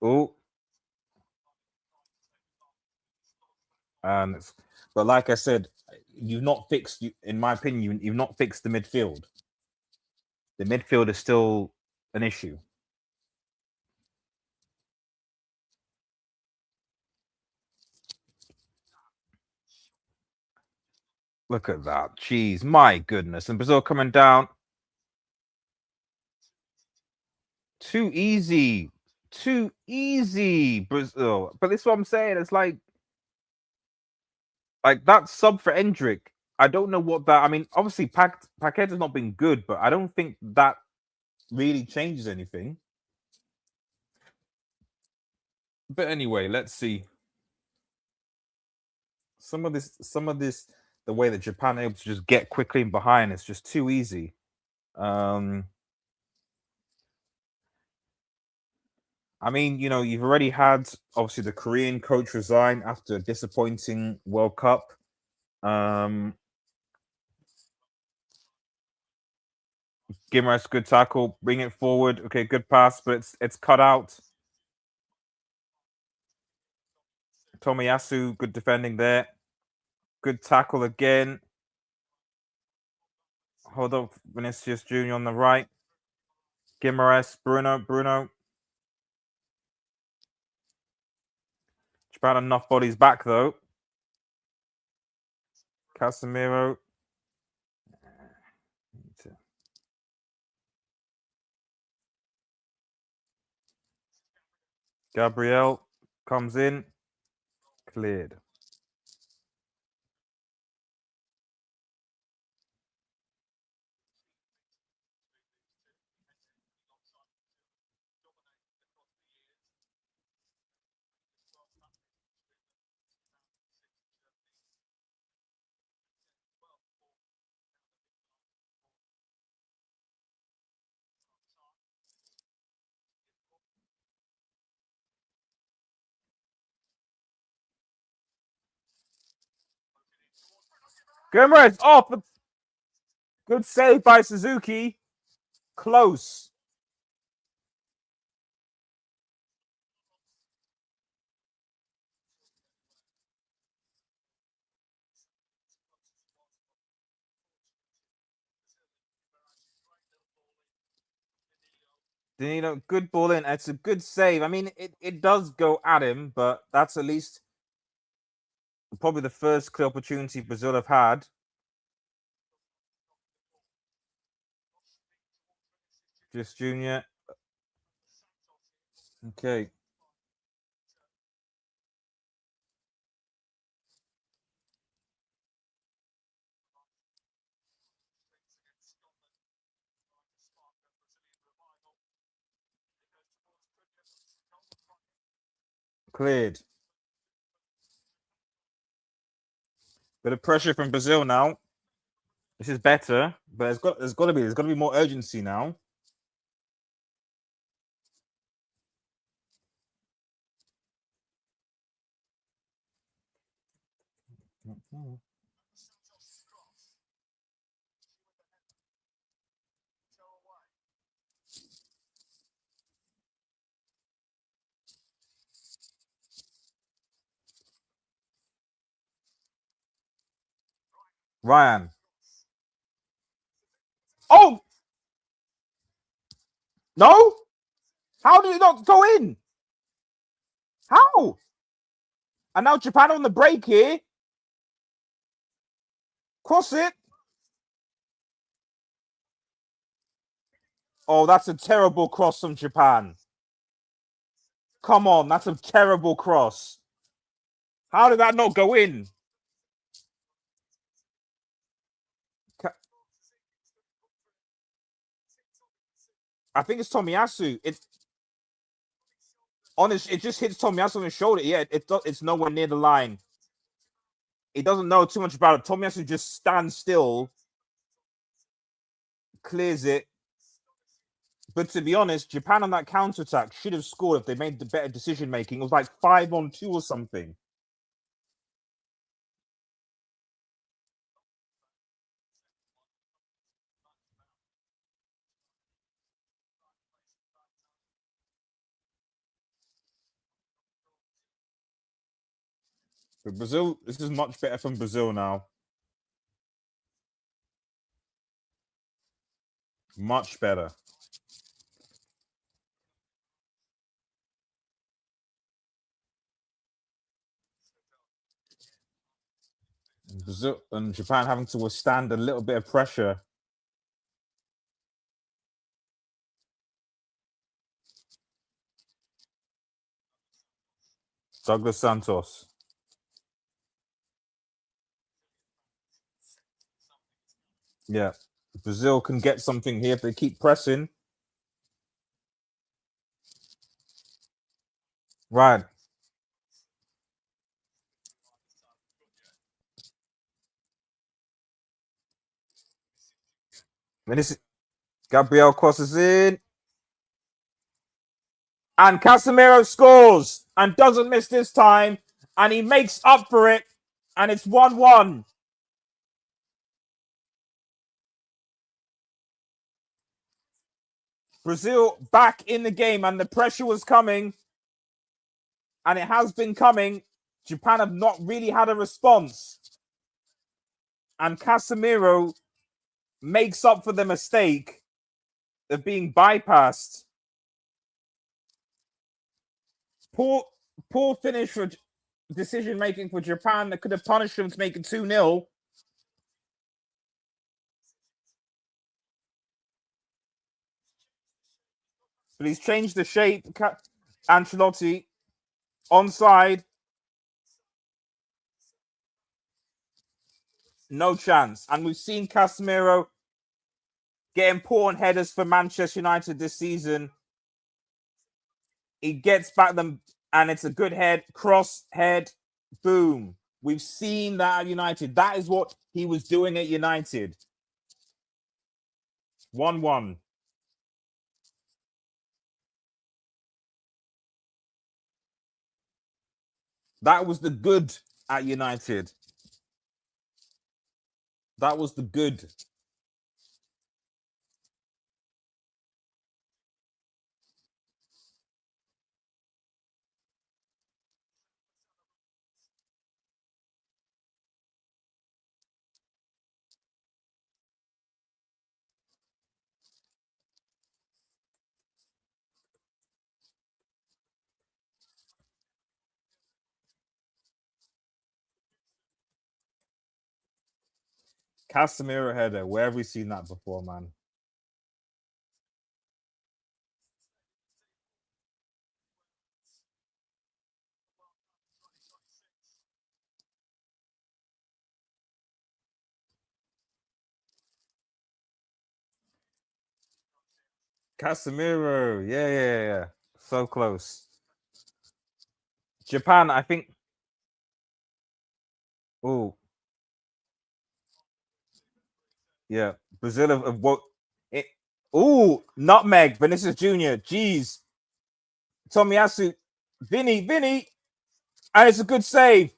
A: oh, and but like I said, you've not fixed. In my opinion, you've not fixed the midfield. The midfield is still an issue. Look at that. Jeez, my goodness. And Brazil coming down. Too easy. Too easy, Brazil. But this is what I'm saying. It's like that sub for Endrick. I don't know what that. I mean, obviously, Paquet has not been good, but I don't think that really changes anything. But anyway, let's see. Some of this, the way that Japan are able to just get quickly in behind, it's just too easy. I mean, you've already had obviously the Korean coach resign after a disappointing World Cup. Guimaraes, good tackle, bring it forward. Okay, good pass, but it's cut out. Tomiyasu, good defending there. Good tackle again. Hold up, Vinicius Jr. on the right. Guimaraes, Bruno. Japan enough bodies back though. Casemiro. Gabriel comes in. Cleared. Gomez off. Good save by Suzuki. Close. Danilo, good ball in. It's a good save. I mean, it does go at him, but that's at least probably the first clear opportunity Brazil have had. Just Junior. Okay. Cleared. Bit of pressure from Brazil now. This is better, but there's got to be more urgency now. Ryan. Oh no! How did it not go in? How? And now Japan on the break here. Cross it. Oh, that's a terrible cross from Japan. Come on, that's a terrible cross. How did that not go in? I think it's Tomiyasu. It just hits Tomiyasu on his shoulder. Yeah, it's nowhere near the line. He doesn't know too much about it. Tomiyasu just stands still, clears it. But to be honest, Japan on that counterattack should have scored if they made the better decision making. It was like 5-on-2 or something. But Brazil, this is much better from Brazil now. Much better. Brazil and Japan having to withstand a little bit of pressure. Douglas Santos. Yeah. Brazil can get something here if they keep pressing. Right. Then this Gabriel crosses in. And Casemiro scores and doesn't miss this time. And he makes up for it. And it's 1-1. Brazil back in the game, and the pressure was coming. And it has been coming. Japan have not really had a response. And Casemiro makes up for the mistake of being bypassed. Poor finish for decision making for Japan that could have punished them to make it 2-0. But he's changed the shape. Ancelotti onside. No chance. And we've seen Casemiro get important headers for Manchester United this season. He gets back them, and it's a good head, cross head, boom. We've seen that at United. That is what he was doing at United. 1-1. That was the good at United. That was the good. Casemiro header. Where have we seen that before, man? Casemiro. Yeah. So close. Japan, I think. Oh, yeah. Brazil of what? Oh, nutmeg. Vinicius Jr. Jeez. Tomiyasu. Vinny. And it's a good save.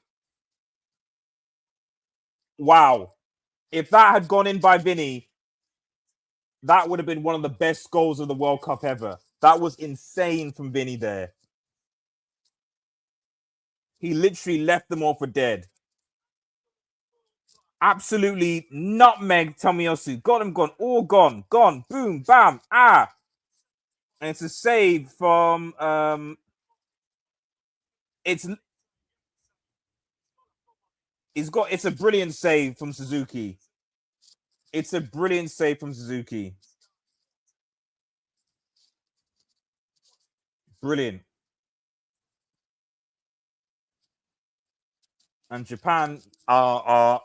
A: Wow. If that had gone in by Vinny, that would have been one of the best goals of the World Cup ever. That was insane from Vinny there. He literally left them all for dead. Absolutely nutmeg Tomiyasu. Got him gone. All gone. Gone. Boom. Bam. Ah. And it's a save from it's a brilliant save from Suzuki. It's a brilliant save from Suzuki. Brilliant. And Japan are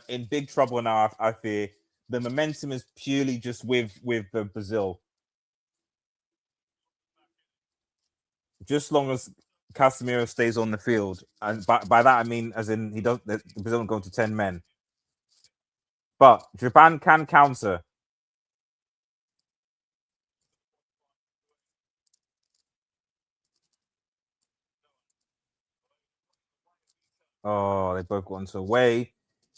A: in big trouble now, I fear. The momentum is purely just with Brazil. Just long as Casemiro stays on the field, and by that I mean as in Brazil don't go to 10 men. But Japan can counter. Oh, they both got into away.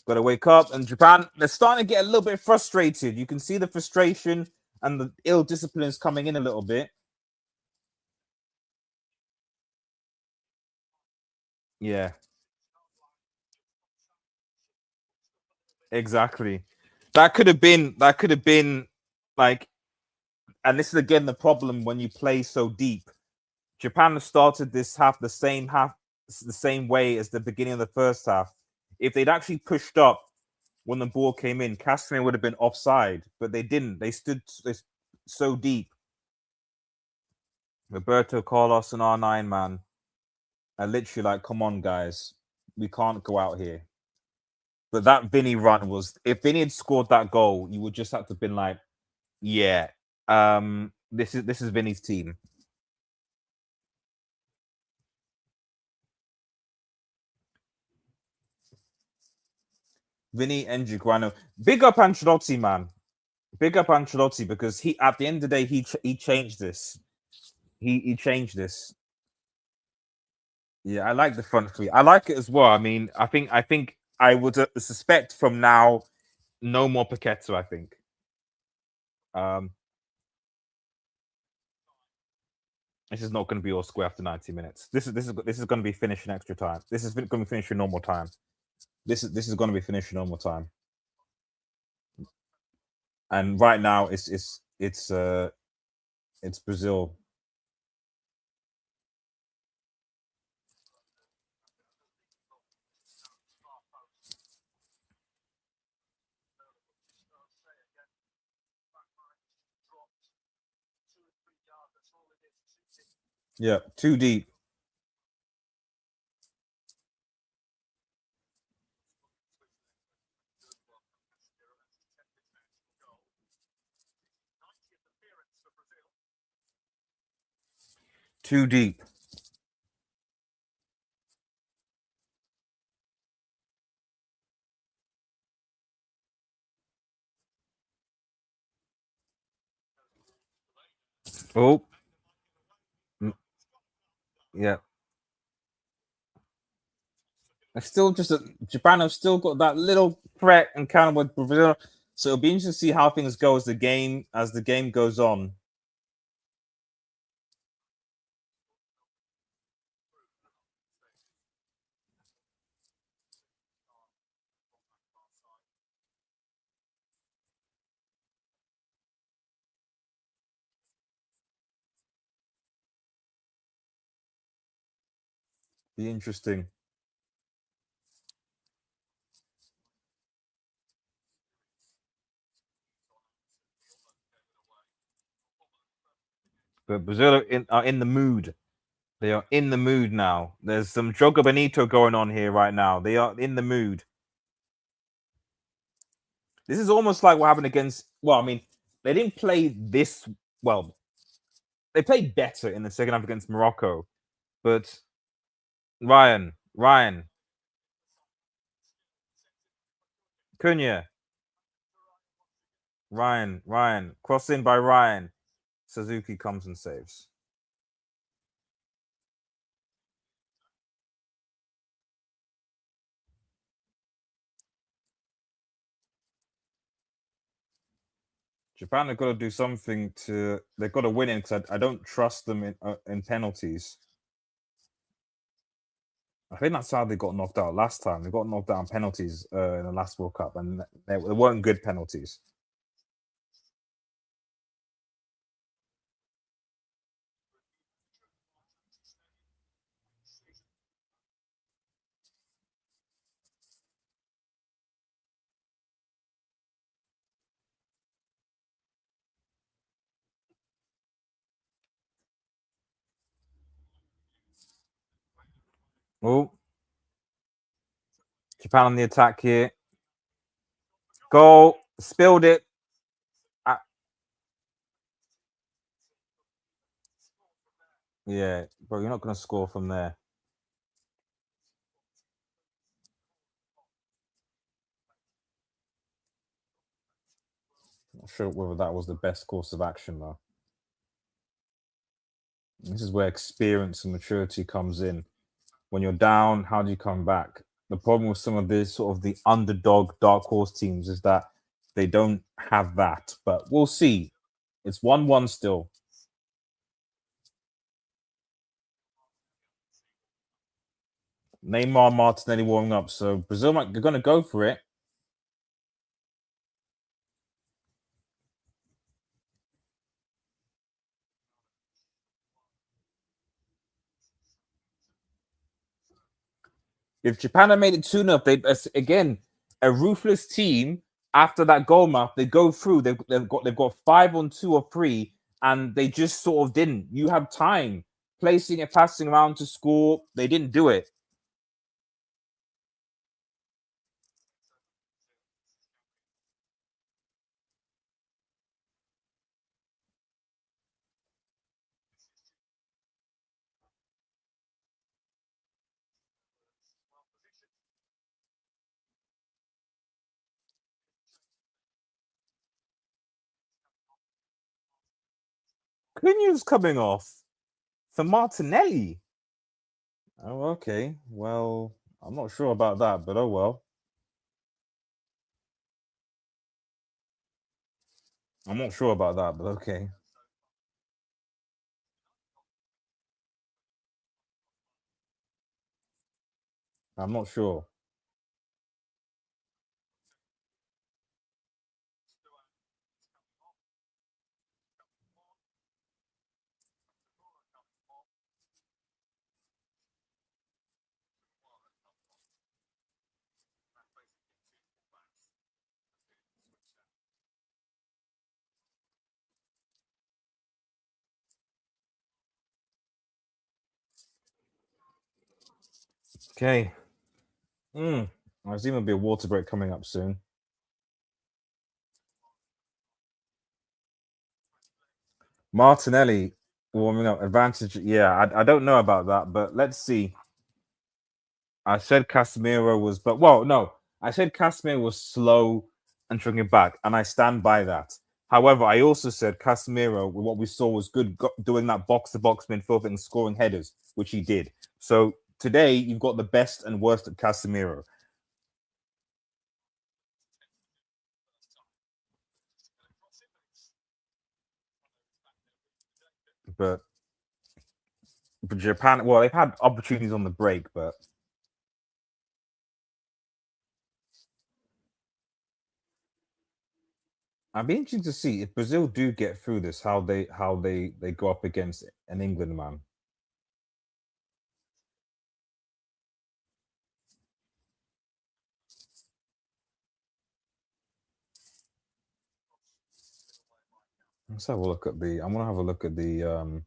A: Got to wake up. And Japan, they're starting to get a little bit frustrated. You can see the frustration and the ill discipline is coming in a little bit. Yeah. Exactly. That could have been like, and this is again the problem when you play so deep. Japan started this half the same way as the beginning of the first half. If they'd actually pushed up when the ball came in, Casemiro would have been offside, but they didn't. They stood so deep. Roberto Carlos and R9, man, are literally like, come on, guys, we can't go out here. But that Vinny run was, if Vinny had scored that goal, you would just have to been like, yeah, this is Vinny's team. Vinny and Guano. Big up Ancelotti, man. Big up Ancelotti, because he, at the end of the day, he changed this. He changed this. Yeah, I like the front three. I like it as well. I mean, I think I would suspect from now no more Paqueta. I think. Um, this is not going to be all square after 90 minutes. This is going to be finished in extra time. This is going to be finished in normal time. This is going to be finished in normal time. And right now, it's Brazil. Yeah, too deep. Too deep. Oh, yeah. It's still just Japan have still got that little threat and counter with Brazil. So it'll be interesting to see how things go as the game goes on. Be interesting. But Brazil are in the mood. They are in the mood now. There's some Jogo Benito going on here right now. They are in the mood. This is almost like what happened against. Well, I mean, they didn't play this well. They played better in the second half against Morocco, but Ryan, Cunha, Ryan, cross in by Ryan. Suzuki comes and saves. Japan have got to do something to. They've got to win it because I don't trust them in penalties. I think that's how they got knocked out last time. They got knocked out on penalties in the last World Cup, and they weren't good penalties. Oh, Japan on the attack here. Goal, spilled it. Ah, yeah, bro, you're not going to score from there. Not sure whether that was the best course of action, though. This is where experience and maturity comes in. When you're down, how do you come back? The problem with some of this sort of the underdog dark horse teams is that they don't have that. But we'll see. It's 1-1 still. Neymar Martinelli warming up. So Brazil might they're gonna go for it. If Japan had made it 2-0, they again a ruthless team after that goal mouth, they go through, they've got 5-on-2 or 3, and they just sort of didn't. You have time placing it, passing around to score. They didn't do it. Cunha's coming off for Martinelli. Oh, okay. Well, I'm not sure about that, but oh well. I'm not sure about that, but okay. I'm not sure. Okay. I assume there'll be a water break coming up soon. Martinelli warming up advantage. Yeah, I don't know about that, but let's see. I said Casemiro was, but well, no, I said Casemiro was slow and shrinking back, and I stand by that. However, I also said Casemiro, what we saw was good doing that box to box midfield and scoring headers, which he did. So today you've got the best and worst at Casemiro, but Japan, well, they've had opportunities on the break, but I'd be interested to see if Brazil do get through this, how they go up against an England man. Let's have a look at the. I want to have a look at the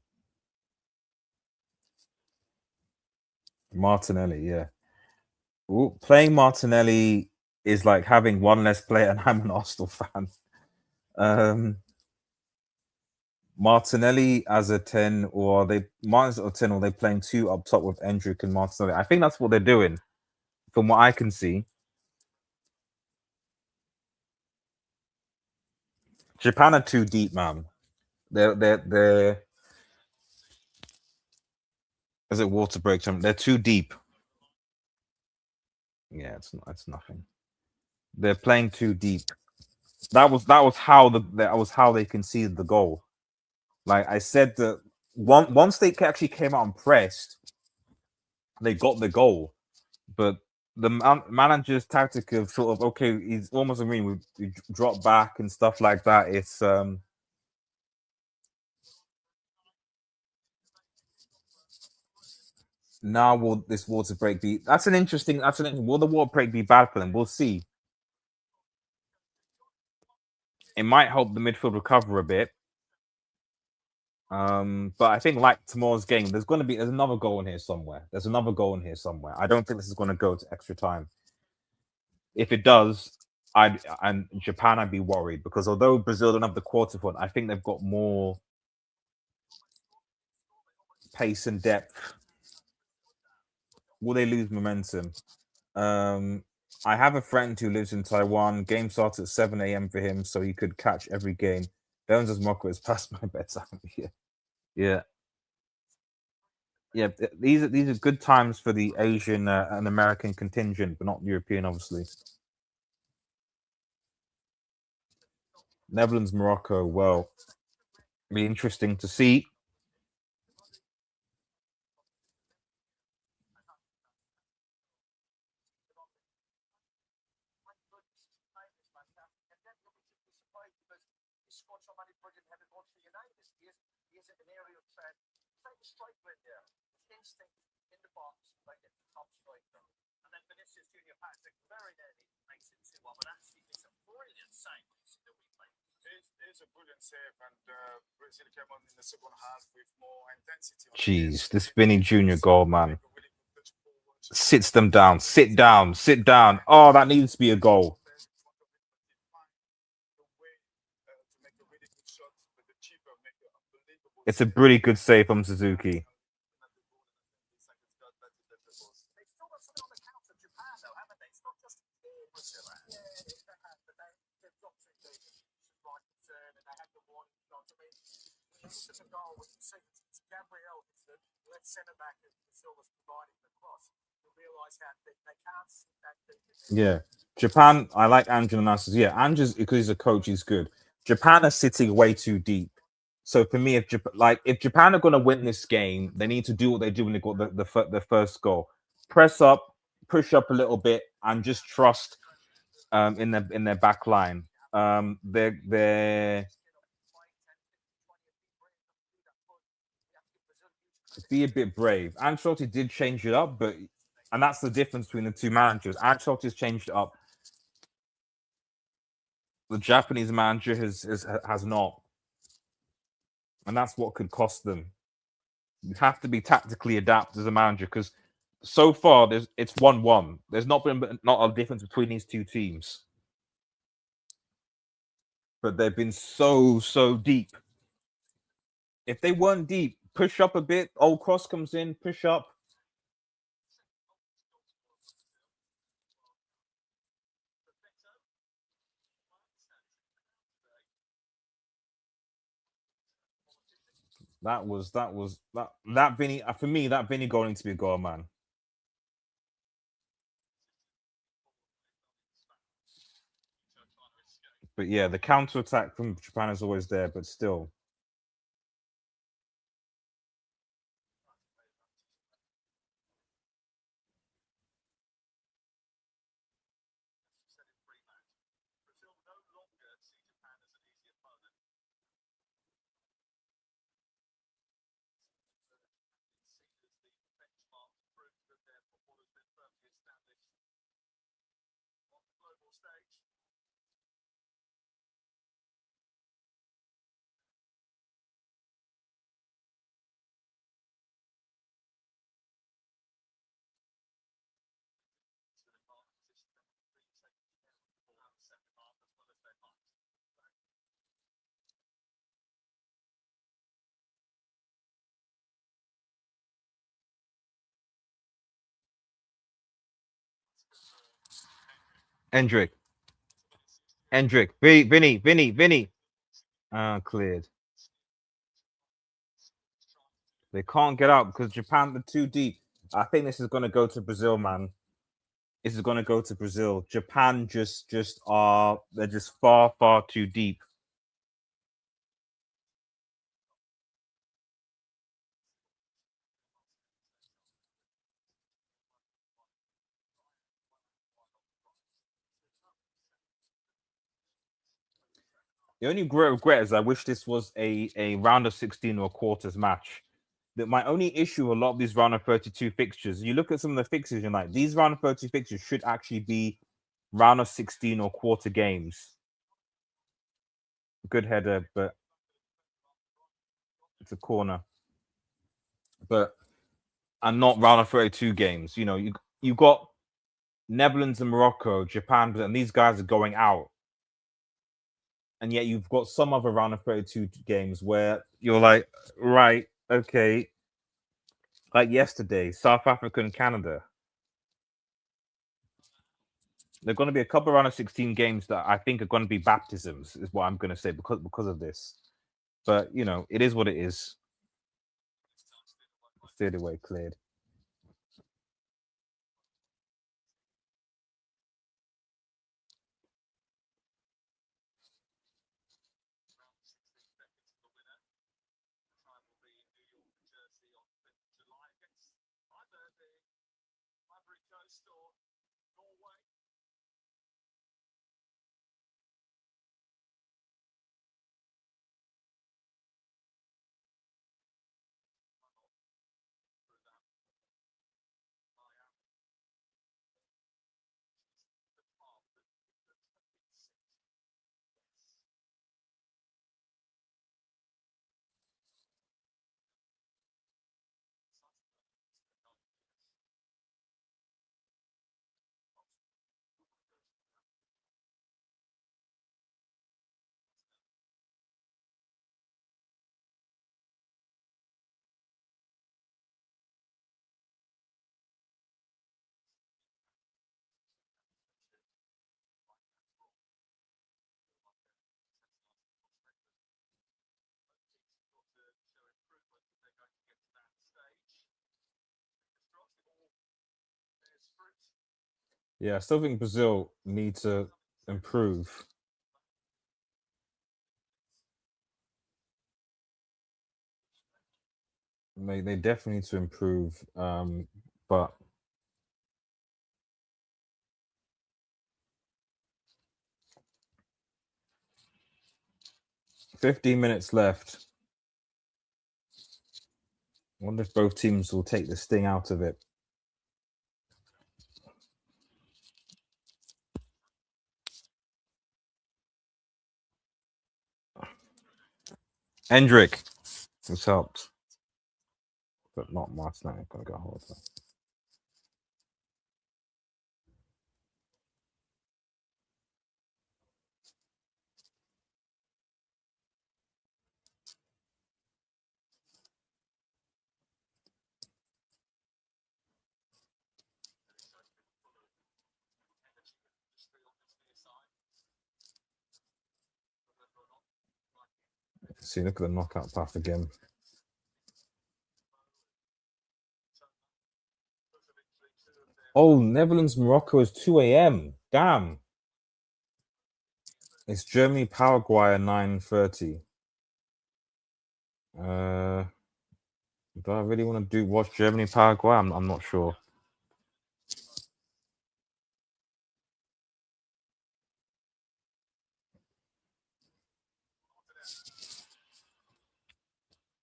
A: Martinelli. Yeah, ooh, playing Martinelli is like having one less player, and I'm an Arsenal fan. Um, Martinelli as a 10, or are they minus or 10, or are they playing two up top with Endrick and Martinelli? I think that's what they're doing, from what I can see. Japan are too deep, man. They're as it water breaks them. They're too deep. Yeah, it's nothing. They're playing too deep. That was how they conceded the goal. Like I said, that once they actually came out and pressed, they got the goal. But the manager's tactic of sort of okay, he's almost agreeing we drop back and stuff like that. It's now will this water break be? Will the water break be bad for them? We'll see. It might help the midfield recover a bit. But I think like tomorrow's game, there's another goal in here somewhere. There's another goal in here somewhere. I don't think this is going to go to extra time. If it does, and Japan, I'd be worried because although Brazil don't have the quarter point, I think they've got more pace and depth. Will they lose momentum? Um, I have a friend who lives in Taiwan. Game starts at 7 a.m. for him, so he could catch every game. Bones Moko is past my bedtime. Yeah, yeah, yeah. These are good times for the Asian and American contingent, but not European, obviously. Netherlands, Morocco. Well, be interesting to see. Jeez, this Vinny Junior goal, man, sits them down. Sit down. Sit down. Oh, that needs to be a goal. It's a really good save from Suzuki. Yeah. Japan, I like Andrew Nasus. Yeah, Andrew's because he's a coach, he's good. Japan are sitting way too deep. So for me, if Japan are going to win this game, they need to do what they do when they got the first goal: press up, push up a little bit, and just trust in their back line. They're be a bit brave. Ancelotti did change it up, but and that's the difference between the two managers. Ancelotti's changed it up. The Japanese manager has not, and that's what could cost them. You have to be tactically adapt as a manager because so far it's 1-1. There's not a difference between these two teams, but they've been so deep. If they weren't deep, push up a bit. Old Cross comes in, push up. That Vinny for me. That Vinny goal needs to be a goal, man. But yeah, the counter attack from Japan is always there, but still. Hendrick, Vinny. Cleared. They can't get out because Japan are too deep. I think this is going to go to Brazil, man. This is going to go to Brazil. Japan just are they're just far too deep. The only regret is I wish this was a round of 16 or quarters match. That my only issue with a lot of these round of 32 fixtures, you look at some of the fixtures, you're like, these round of 32 fixtures should actually be round of 16 or quarter games. Good header, but it's a corner. But and not round of 32 games. You know, you got Netherlands and Morocco, Japan, and these guys are going out. And yet you've got some other round of 32 games where you're like, right, okay, like yesterday, South Africa and Canada. There are going to be a couple of round of 16 games that I think are going to be baptisms, is what I'm going to say because of this. But you know, it is what it is. Steered away, cleared. Yeah, I still think Brazil need to improve. They definitely need to improve. But 15 minutes left. I wonder if both teams will take the sting out of it. Hendrick has helped, but not Martin. I'm gonna go hold that. See, look at the knockout path again. Oh, Netherlands Morocco is 2 a.m. Damn. It's Germany Paraguay at 9:30. Do I really want to watch Germany Paraguay? I'm not sure.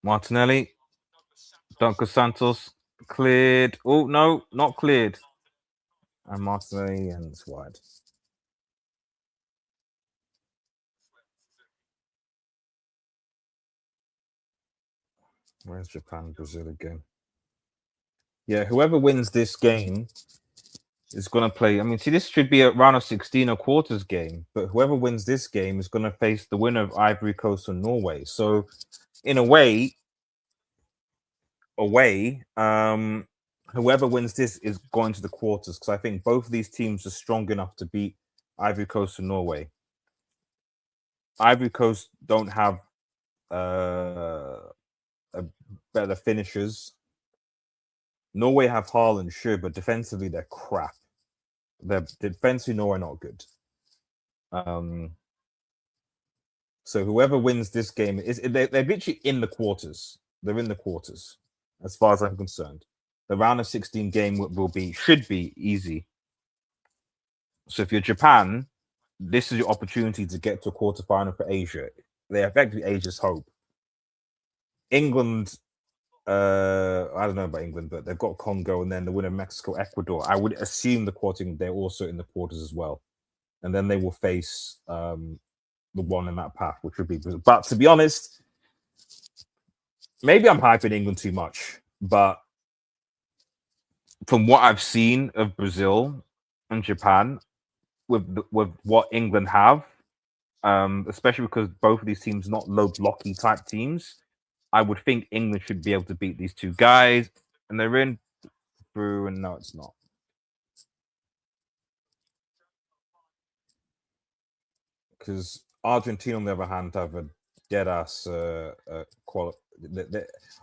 A: Martinelli, Duncan Santos cleared. Oh no, not cleared. And Martinelli and it's wide. Where's Japan, Brazil again? Yeah, whoever wins this game is going to play. I mean, see, this should be a round of 16 or quarters game, but whoever wins this game is going to face the winner of Ivory Coast and Norway. So, in a way, whoever wins this is going to the quarters because I think both of these teams are strong enough to beat Ivory Coast and Norway. Ivory Coast don't have better finishers. Norway have Haaland, sure, but defensively they're crap. They're defensively Norway not good. So whoever wins this game they're literally in the quarters. They're in the quarters, as far as I'm concerned. The round of 16 game should be easy. So if you're Japan, this is your opportunity to get to a quarterfinal for Asia. They're effectively Asia's hope. England, I don't know about England, but they've got Congo and then the winner of Mexico, Ecuador. I would assume they're also in the quarters as well. And then they will face the one in that path, which would be Brazil. But to be honest, maybe I'm hyping England too much, but from what I've seen of Brazil and Japan, with what England have, especially because both of these teams are not low blocky type teams, I would think England should be able to beat these two guys, and they're in through, and no, it's not. Because Argentina, on the other hand, have a dead ass quality.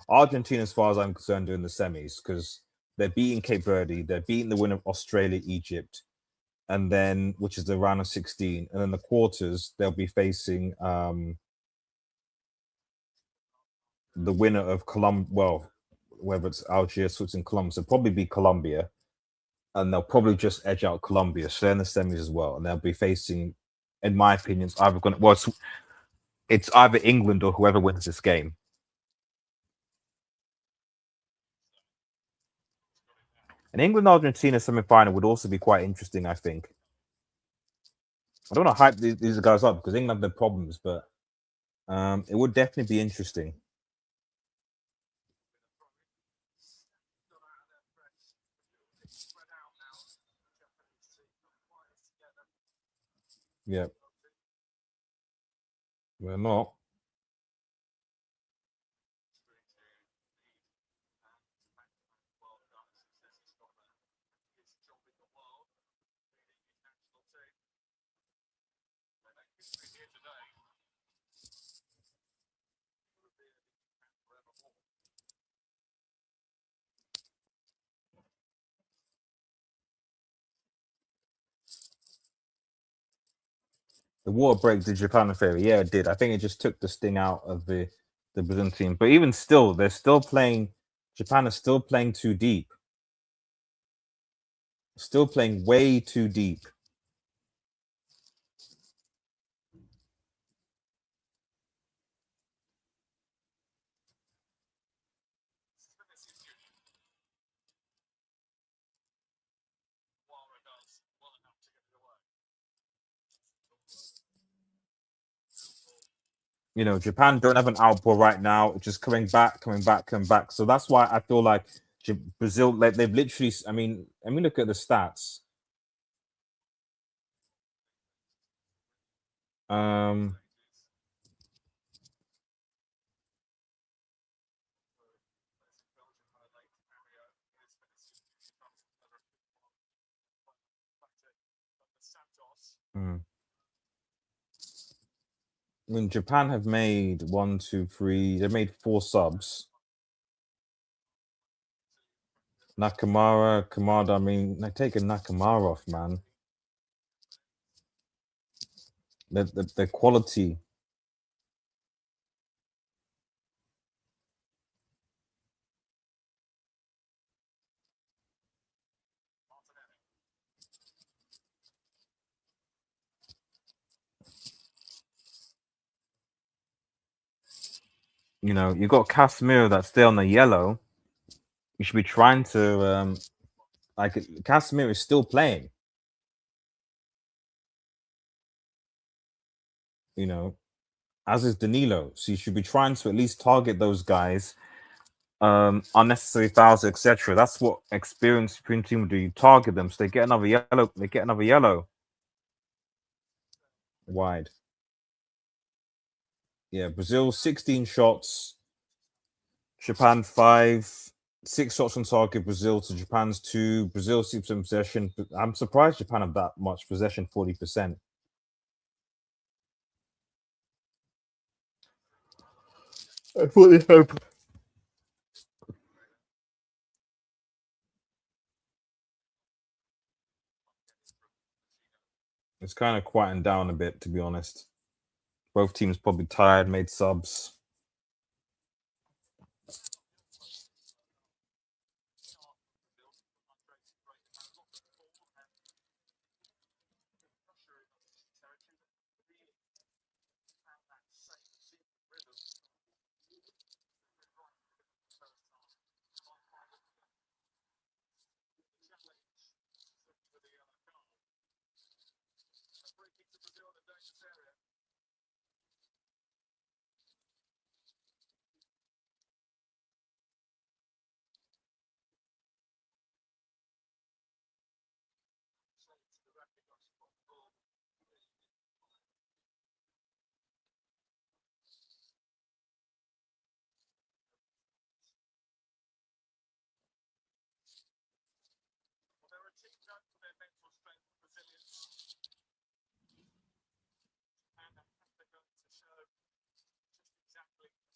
A: Argentina, as far as I'm concerned, are in the semis because they're beating Cape Verde, they're beating the winner of Australia, Egypt, and then which is the round of 16, and then the quarters they'll be facing the winner of Colombia. Well, whether it's Algeria, Switzerland, Colombia, so probably be Colombia, and they'll probably just edge out Colombia. So they're in the semis as well, and they'll be facing, in my opinion, it's either England or whoever wins this game. An England Argentina semi final would also be quite interesting, I think. I don't want to hype these guys up because England have their problems, but it would definitely be interesting. Yeah. We're not. The water break did Japan a favor. Yeah, it did. I think it just took the sting out of the Brazilian team. But even still, they're still playing. Japan is still playing too deep. Still playing way too deep. You know, Japan don't have an outpour right now. Just coming back, coming back, coming back. So that's why I feel like Brazil, like they've literally. I mean, look at the stats. Um, I mean, Japan have made one, two, three. They made 4 subs. Nakamura, Kamada. I mean, they're taking Nakamura off, man. The quality. You know, you got Casemiro that's still on the yellow. You should be trying to like Casemiro is still playing. You know, as is Danilo. So you should be trying to at least target those guys. Unnecessary fouls, etc. That's what experienced Supreme team would do. You target them, so they get another yellow. They get another yellow. Wide. Yeah, Brazil 16 shots, Japan 5, 6 shots on target. Brazil to Japan's 2. Brazil 6% possession. I'm surprised Japan have that much possession, 40%. I fully hope. It's kind of quieting down a bit, to be honest. Both teams probably tired, made subs.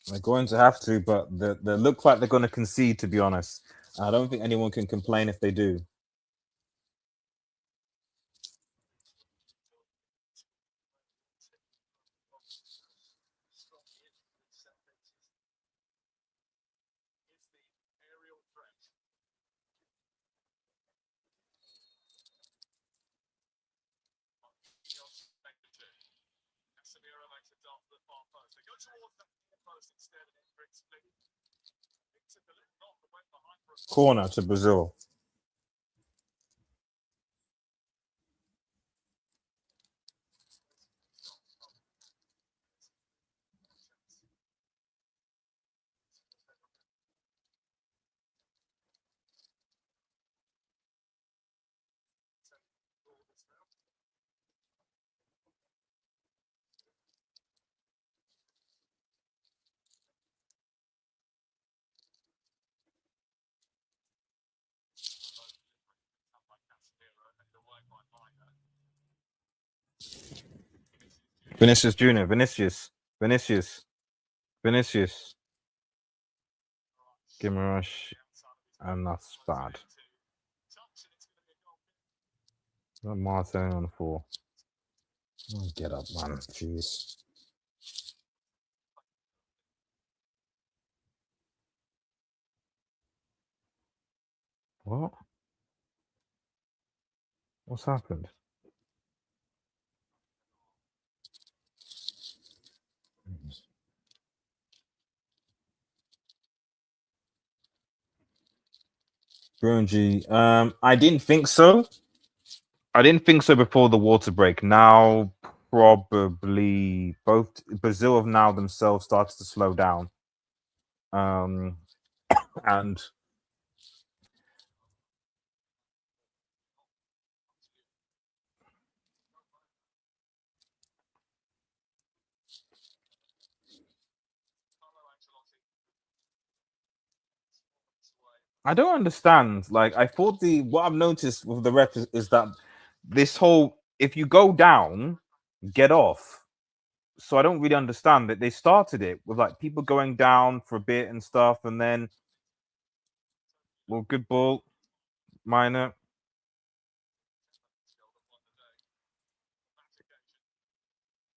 A: They're going to have to, but they look like they're going to concede, to be honest. I don't think anyone can complain if they do. Corner to Brazil. Vinicius Junior. Vinicius. Vinicius. Vinicius. Give him a rush. And that's bad. Martin on the 4. Oh, get up, man. Jeez. What? What's happened? Brunji. I didn't think so. I didn't think so before the water break. Now, probably both Brazil have now themselves started to slow down. And I don't understand. Like, I thought what I've noticed with the ref is that this whole if you go down, get off. So I don't really understand that they started it with like people going down for a bit and stuff, and then well, good ball, minor.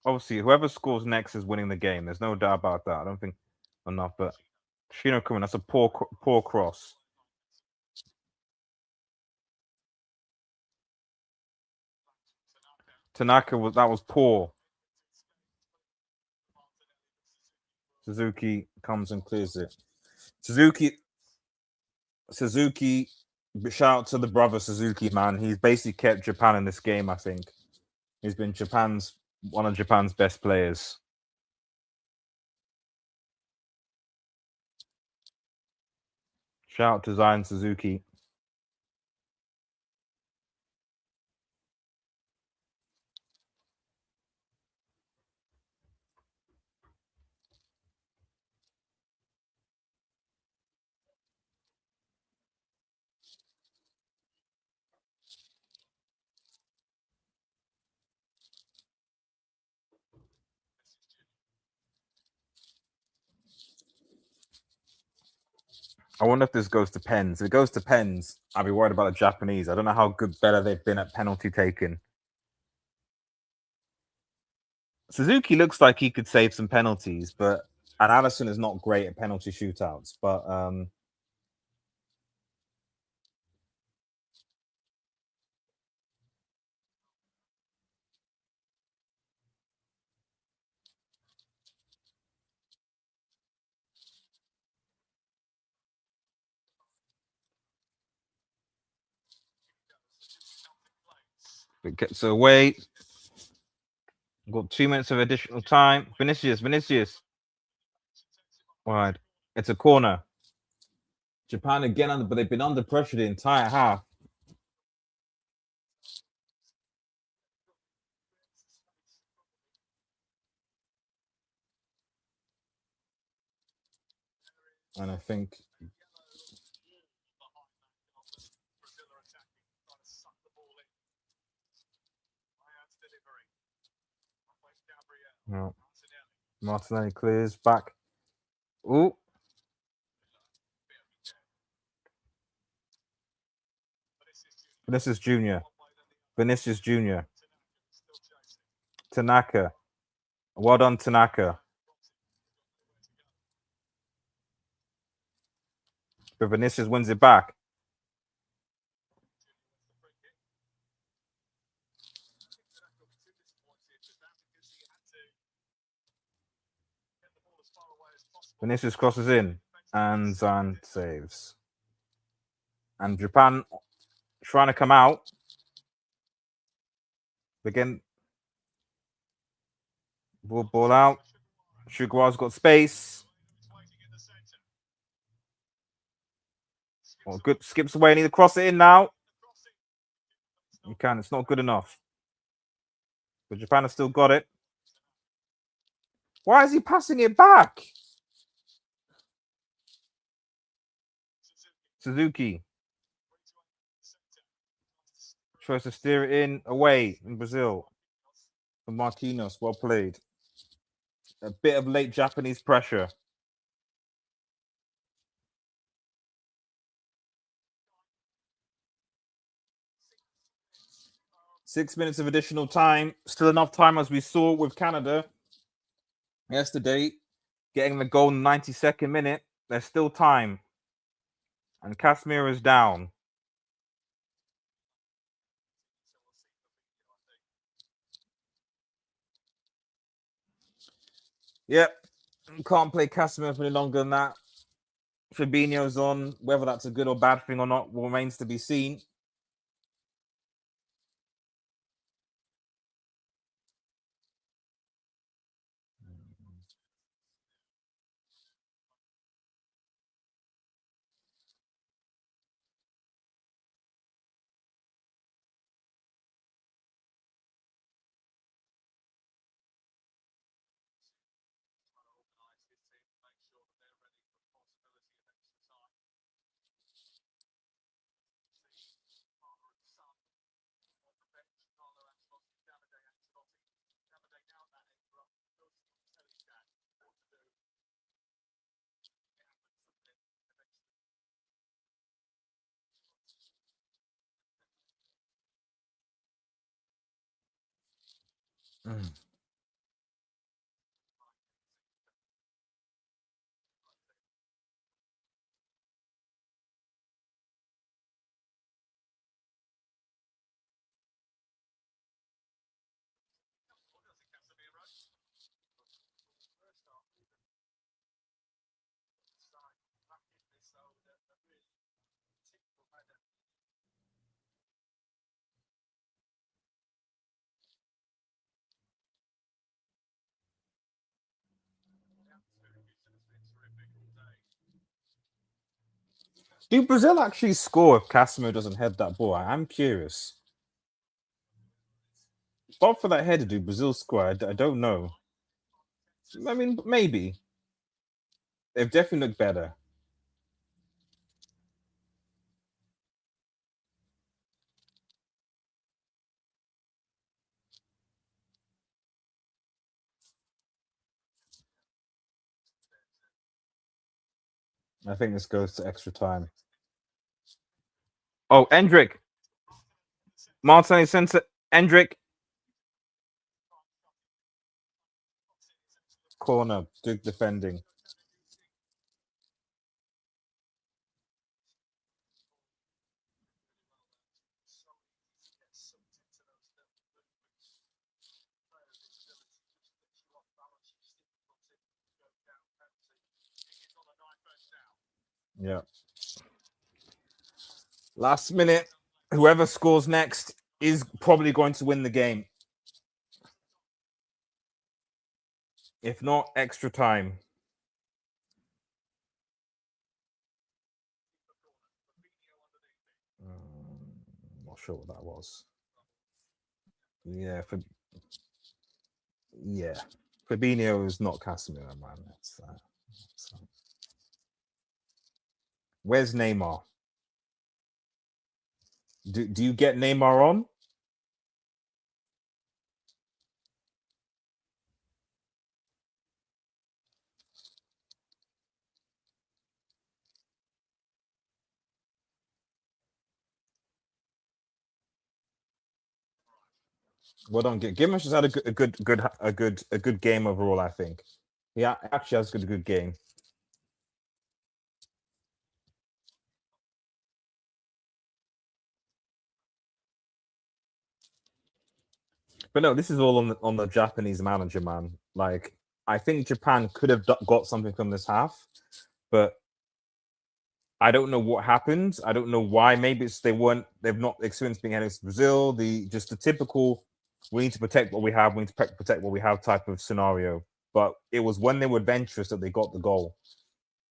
A: Obviously, whoever scores next is winning the game. There's no doubt about that. I don't think enough, but Shino Kuman, that's a poor cross. Tanaka was poor. Suzuki comes and clears it. Suzuki, shout out to the brother Suzuki, man. He's basically kept Japan in this game, I think. He's been one of Japan's best players. Shout out to Zion Suzuki. I wonder if this goes to pens. If it goes to pens, I'll be worried about the Japanese. I don't know how better they've been at penalty taking. Suzuki looks like he could save some penalties, and Allison is not great at penalty shootouts. But it gets away. We've got 2 minutes of additional time. Vinicius. Wide. It's a corner. Japan again but they've been under pressure the entire half. And I think no. Martinelli clears back. Oh, Vinicius Jr. Vinicius Jr. Tanaka. Well done, Tanaka. But Vinicius wins it back. Vinicius crosses in, and Zan saves. And Japan trying to come out. Again, ball out. Shugawa's got space. Oh, good. Skips away. I need to cross it in now. You can. It's not good enough. But Japan has still got it. Why is he passing it back? Suzuki tries to steer it in away in Brazil. For Marquinhos, well played. A bit of late Japanese pressure. .6 minutes of additional time. Still enough time as we saw with Canada yesterday, getting the goal in the 92nd minute. There's still time. And Casemiro is down. Yep. Can't play Casemiro for any longer than that. Fabinho's on. Whether that's a good or bad thing or not remains to be seen. Do Brazil actually score if Casemiro doesn't head that ball? I'm curious. But for that header, do Brazil score? I don't know. I mean, maybe. They've definitely looked better. I think this goes to extra time. Oh, Endrick. Martinelli center. Endrick. Corner. Good defending. Yeah. Last minute. Whoever scores next is probably going to win the game. If not, extra time. Not sure what that was. Yeah, Fabinho is not Casemiro, man. Where's Neymar? Do you get Neymar on? Well done. Gimmich has had a good game overall. I think. Yeah, actually has a good game. But no, this is all on the Japanese manager, man. Like, I think Japan could have got something from this half, but I don't know what happened. I don't know why. Maybe it's they've not experienced being against Brazil. The typical, we need to protect what we have. We need to protect what we have type of scenario. But it was when they were adventurous that they got the goal.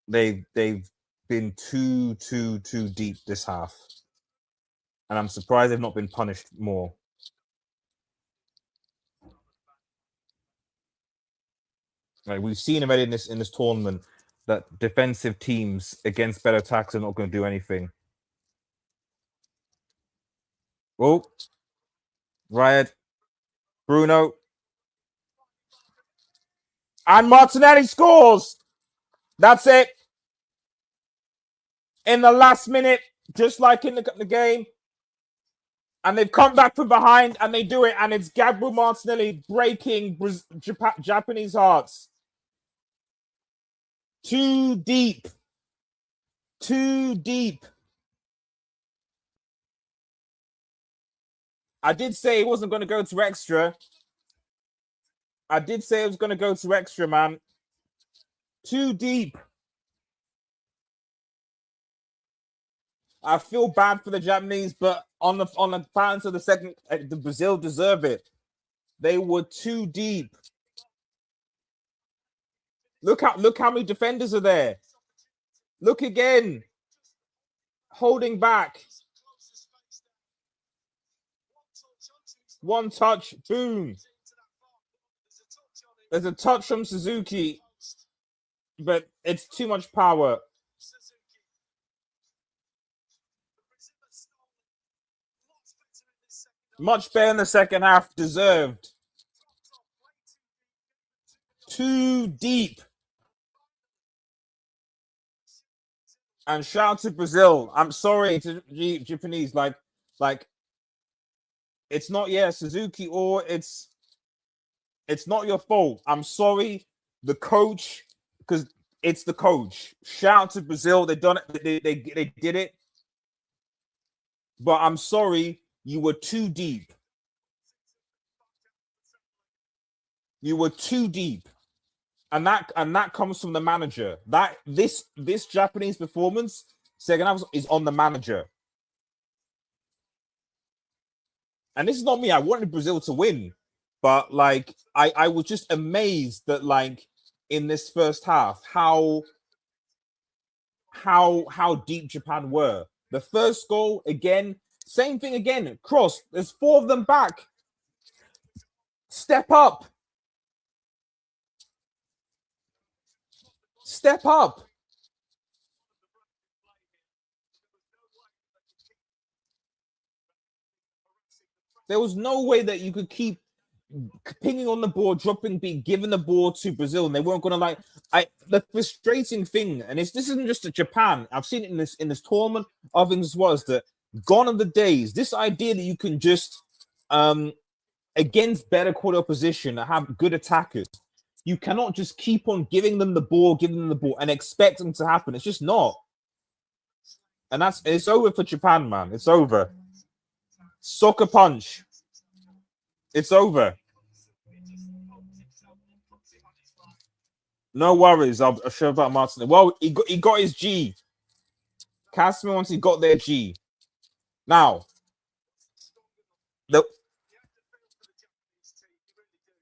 A: They've been too deep this half, and I'm surprised they've not been punished more. Like we've seen already in this tournament that defensive teams against better attacks are not going to do anything. Oh, Riot, Bruno, and Martinelli scores. That's it. In the last minute, just like in the game. And they've come back from behind and they do it. And it's Gabriel Martinelli breaking Japanese hearts. Too deep. Too deep. I did say it wasn't going to go to extra. I did say it was going to go to extra, man. Too deep. I feel bad for the Japanese, but on the balance of the second, the Brazil deserve it. They were too deep. Look how many defenders are there. Look again. Holding back. One touch, boom. There's a touch from Suzuki, but it's too much power. Much better in the second half, deserved. Too deep. And shout out to Brazil. I'm sorry to Japanese, like it's not Suzuki or it's It's not your fault. I'm sorry. The coach, because it's the coach. Shout out to Brazil. They done it. They did it. But I'm sorry. You were too deep. You were too deep. And that comes from the manager. That this Japanese performance, second half, is on the manager. And this is not me. I wanted Brazil to win, but like I was just amazed that like in this first half how deep Japan were. The first goal again, same thing again. Cross. There's four of them back. Step up. Step up. There was no way that you could keep pinging on the ball, dropping, be giving the ball to Brazil, and they weren't gonna like. The frustrating thing, and this isn't just Japan. I've seen it in this tournament. Other things as well, is that gone are the days. This idea that you can just against better quality opposition that have good attackers, you cannot just keep on giving them the ball, and expect them to happen. It's just not. And it's over for Japan, man. It's over. Soccer punch. It's over. No worries. I'll show about Martin. Well, he got his G. Casimir once he got their G. Now,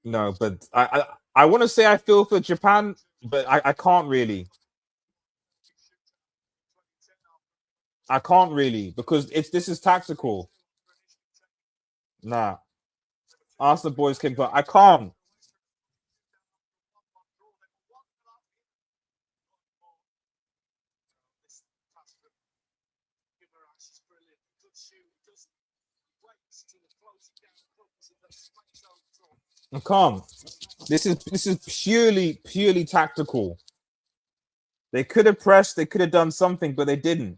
A: no, but I want to say I feel for Japan, but I can't really. I can't really because this is tactical. Nah, ask the boys can, but I can't. I can't. This is purely tactical. They could have pressed, they could have done something, but they didn't.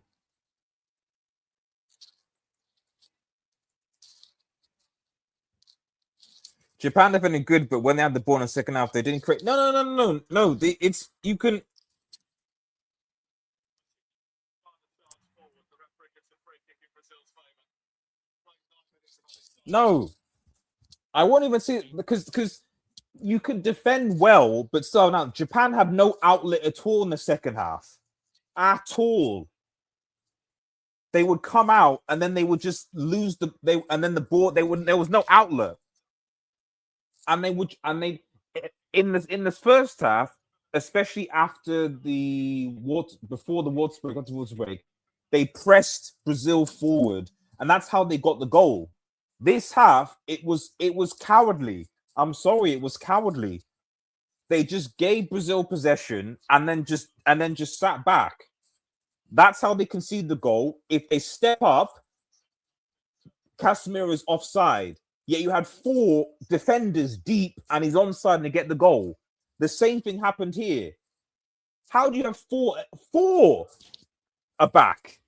A: Japan defended good, but when they had the ball in the second half, they didn't create. No. It's you can. No, I won't even see it because you could defend well, but so now Japan have no outlet at all in the second half, at all. They would come out and then they would just lose and then the ball they would there was no outlet, and they in this first half, especially after before the water break, after the water break, they pressed Brazil forward, and that's how they got the goal. This half, it was cowardly. I'm sorry, it was cowardly. They just gave Brazil possession and then just sat back. That's how they concede the goal. If they step up, Casemiro is offside. Yet you had four defenders deep and he's onside and they get the goal. The same thing happened here. How do you have four are back?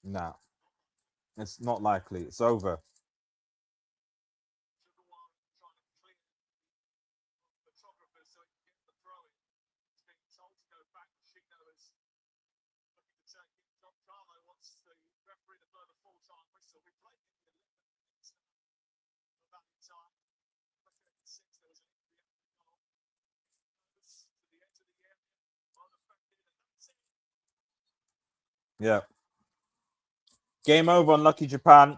A: No, it's not likely. It's over. Yeah. Game over, unlucky Japan.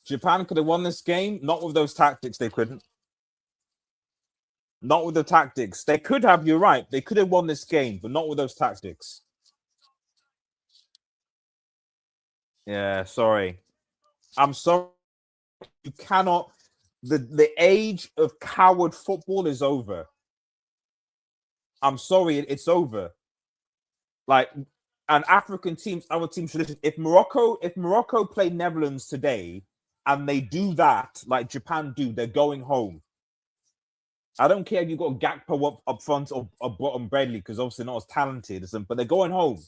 A: Japan could have won this game, not with those tactics. They couldn't. Not with the tactics. They could have, you're right. They could have won this game, but not with those tactics. Yeah, sorry. I'm sorry. You cannot. The age of coward football is over. I'm sorry, it's over. Like, and African teams, other teams should listen. If Morocco play Netherlands today and they do that like Japan do, they're going home. I don't care if you got Gakpo up front or bottom Bradley, because obviously not as talented as them, but they're going home.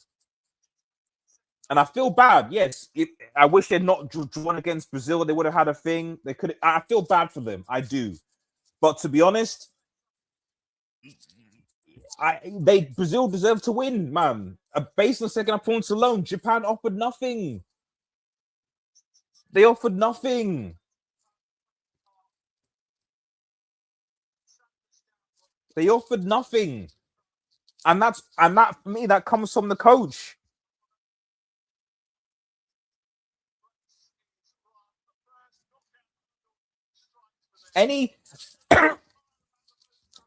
A: And I feel bad. Yes, I wish they'd not drawn against Brazil. They would have had a thing. They could. I feel bad for them. I do. But to be honest, Brazil deserved to win, man. Based on second points alone, Japan offered nothing. They offered nothing. They offered nothing. And that for me, that comes from the coach.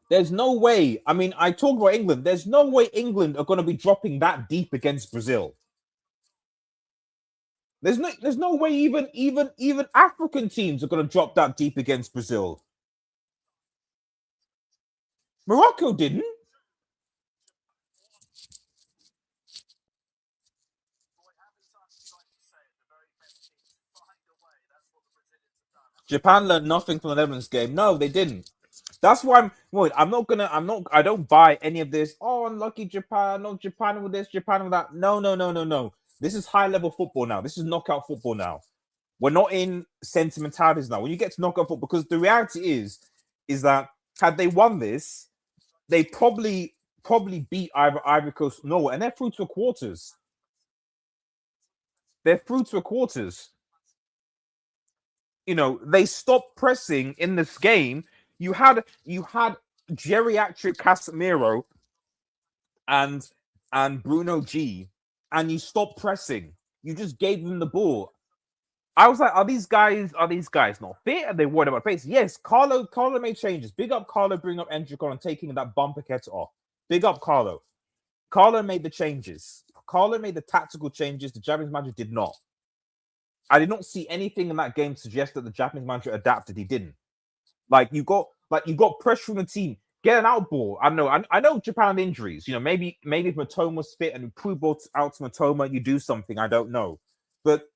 A: There's no way. I mean, I talk about England. There's no way England are going to be dropping that deep against Brazil. There's no way even African teams are going to drop that deep against Brazil. Morocco didn't. Japan learned nothing from the Netherlands game. No, they didn't. That's why I don't buy any of this. Oh, unlucky Japan. No, Japan with this, Japan with that. No. This is high level football now. This is knockout football now. We're not in sentimentalities now. When you get to knockout football, because the reality is that had they won this, they probably beat either Ivory Coast, Norway, and they're through to quarters. They're through to quarters. You know, they stopped pressing in this game. You had geriatric Casemiro and Bruno G, and you stopped pressing. You just gave them the ball. I was like, are these guys not fit? Are they worried about pace? Yes, Carlo made changes. Big up Carlo, bring up Endrick on and taking that bumper cat off. Big up Carlo. Carlo made the changes. Carlo made the tactical changes. The Japanese manager did not. I did not see anything in that game suggest that the Japanese manager adapted. He didn't. You got pressure from the team. Get an out ball. I know Japan injuries. You know, maybe if Matoma's fit and Pru brought out to Matoma, you do something. I don't know. But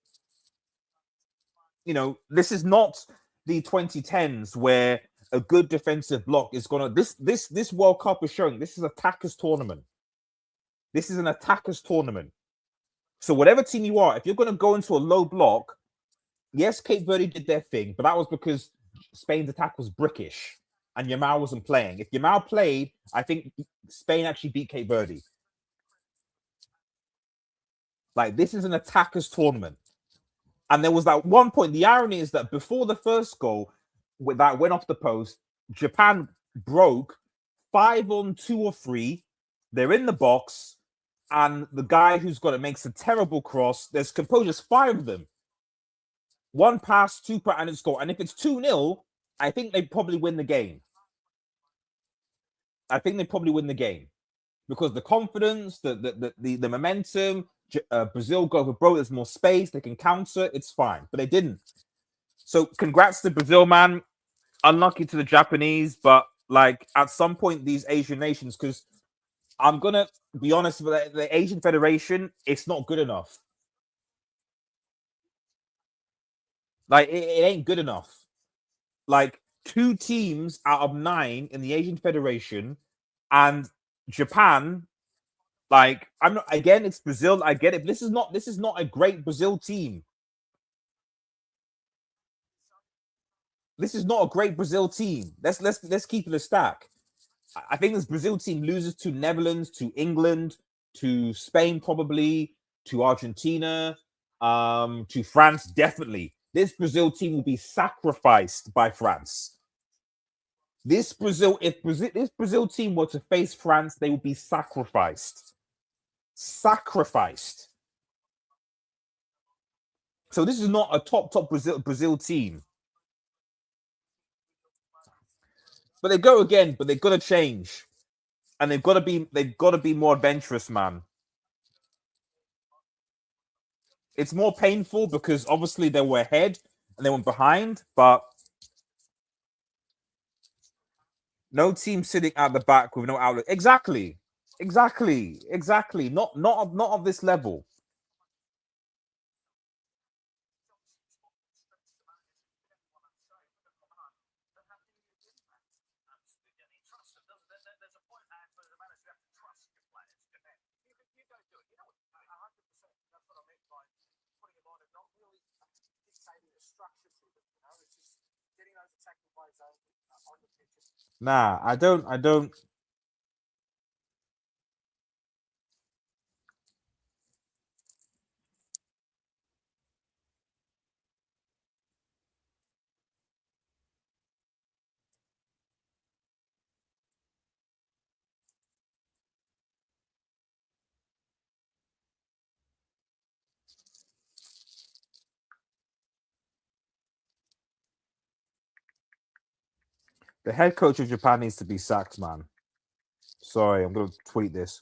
A: you know, this is not the 2010s where a good defensive block is gonna this World Cup is showing this is attackers tournament. This is an attackers tournament. So whatever team you are, if you're gonna go into a low block, yes, Cape Verde did their thing, but that was because Spain's attack was brickish and Yamal wasn't playing. If Yamal played, I think Spain actually beat Cape Verde. Like, this is an attackers tournament. And there was that one point. The irony is that before the first goal that went off the post, Japan broke 5-on-2 or 3. They're in the box, and the guy who's got it makes a terrible cross. There's composers, 5 of them. One pass, 2 pass, and it's goal. And if it's 2-0, I think they probably win the game. Because the confidence, the momentum, Brazil go over bro. There's more space. They can counter. It's fine, but they didn't. So congrats to Brazil, man. Unlucky to the Japanese, but like at some point, these Asian nations, because I'm gonna be honest with the Asian Federation, it's not good enough. Like it ain't good enough. Like 2 teams out of 9 in the Asian Federation, and Japan. Like I'm not again. It's Brazil. I get it. This is not a great Brazil team. This is not a great Brazil team. Let's keep it a stack. I think this Brazil team loses to Netherlands, to England, to Spain, probably to Argentina, to France. Definitely, this Brazil team will be sacrificed by France. If this Brazil team were to face France, they would be sacrificed. Sacrificed. So this is not a top Brazil team. But they go again, but they've got to change. And they've got to be more adventurous, man. It's more painful because obviously they were ahead and they went behind, but no team sitting at the back with no outlet. Exactly. Not of this level. Nah, I don't. The head coach of Japan needs to be sacked, man. Sorry, I'm gonna tweet this.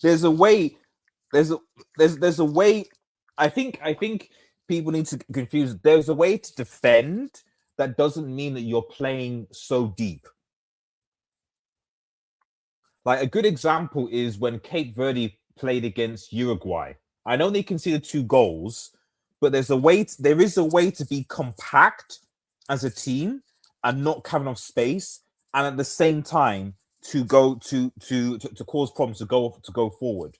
A: There's a way. There's a there's a way. I think people need to confuse. There's a way to defend that doesn't mean that you're playing so deep. Like a good example is when Cape Verde played against Uruguay. I know they conceded 2 goals, but there is a way to be compact as a team and not have enough space, and at the same time to go to cause problems to go forward.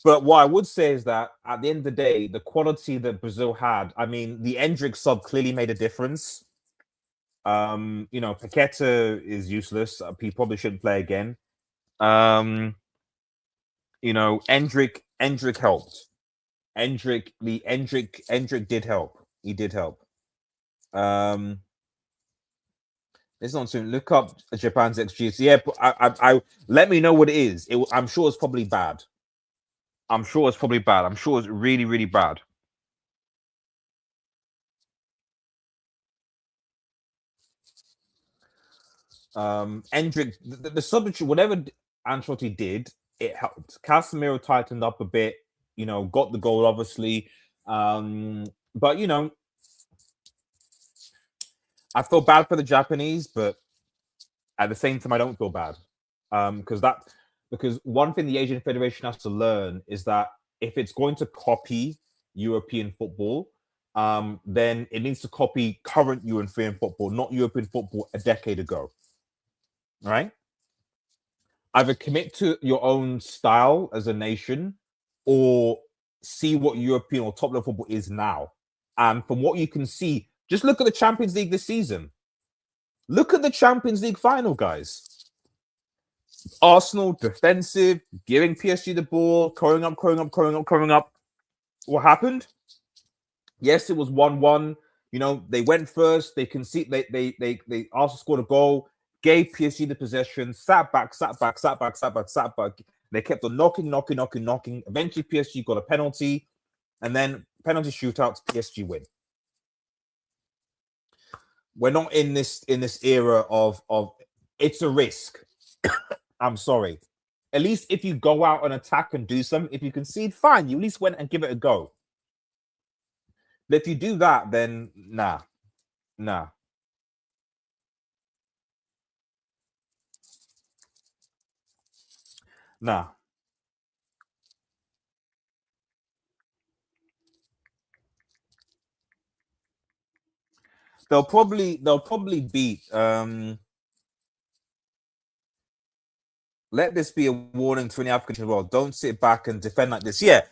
A: But what I would say is that at the end of the day, the quality that Brazil had, I mean, the Endrick sub clearly made a difference. Paqueta is useless. He probably shouldn't play again. Um, Endrick helped. Endrick did help. He did help. It's not soon. Look up Japan's XG. Yeah, but I let me know what it is. I'm sure it's probably bad. I'm sure it's probably bad. I'm sure it's really, really bad. Endrick, the substitute, whatever Ancelotti did, it helped. Casemiro tightened up a bit, got the goal, obviously. But, I feel bad for the Japanese, but at the same time, I don't feel bad. Because one thing the Asian Federation has to learn is that if it's going to copy European football, then it needs to copy current European football, not European football a decade ago. Right? Either commit to your own style as a nation or see what European or top level football is now. And from what you can see, just look at the Champions League this season. Look at the Champions League final, guys. Arsenal defensive, giving PSG the ball, curling up. What happened? Yes, it was 1-1. They went first. They conceded. They Arsenal scored a goal, gave PSG the possession, sat back. They kept on knocking. Eventually, PSG got a penalty, and then penalty shootouts. PSG win. We're not in this era of it's a risk. I'm sorry. At least if you go out and attack and do something, if you concede, fine. You at least went and give it a go. But if you do that, then nah. Nah. They'll probably beat. Let this be a warning to any African as well. Don't sit back and defend like this. Yeah,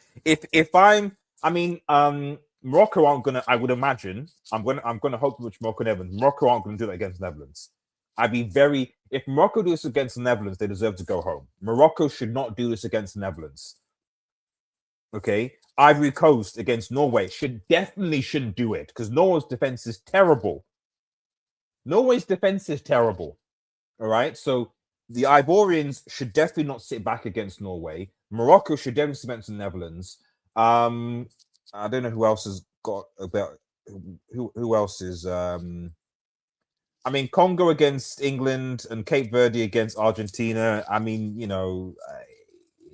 A: Morocco aren't gonna. I would imagine. I'm gonna hope with Morocco and Netherlands. Morocco aren't gonna do that against Netherlands. I'd be very. If Morocco do this against the Netherlands, they deserve to go home. Morocco should not do this against the Netherlands. Okay, Ivory Coast against Norway shouldn't do it because Norway's defense is terrible. Norway's defense is terrible. All right, so the Ivorians should definitely not sit back against Norway. Morocco should definitely sit against the Netherlands. I don't know who else has got about who else is. I mean, Congo against England and Cape Verde against Argentina. I mean, it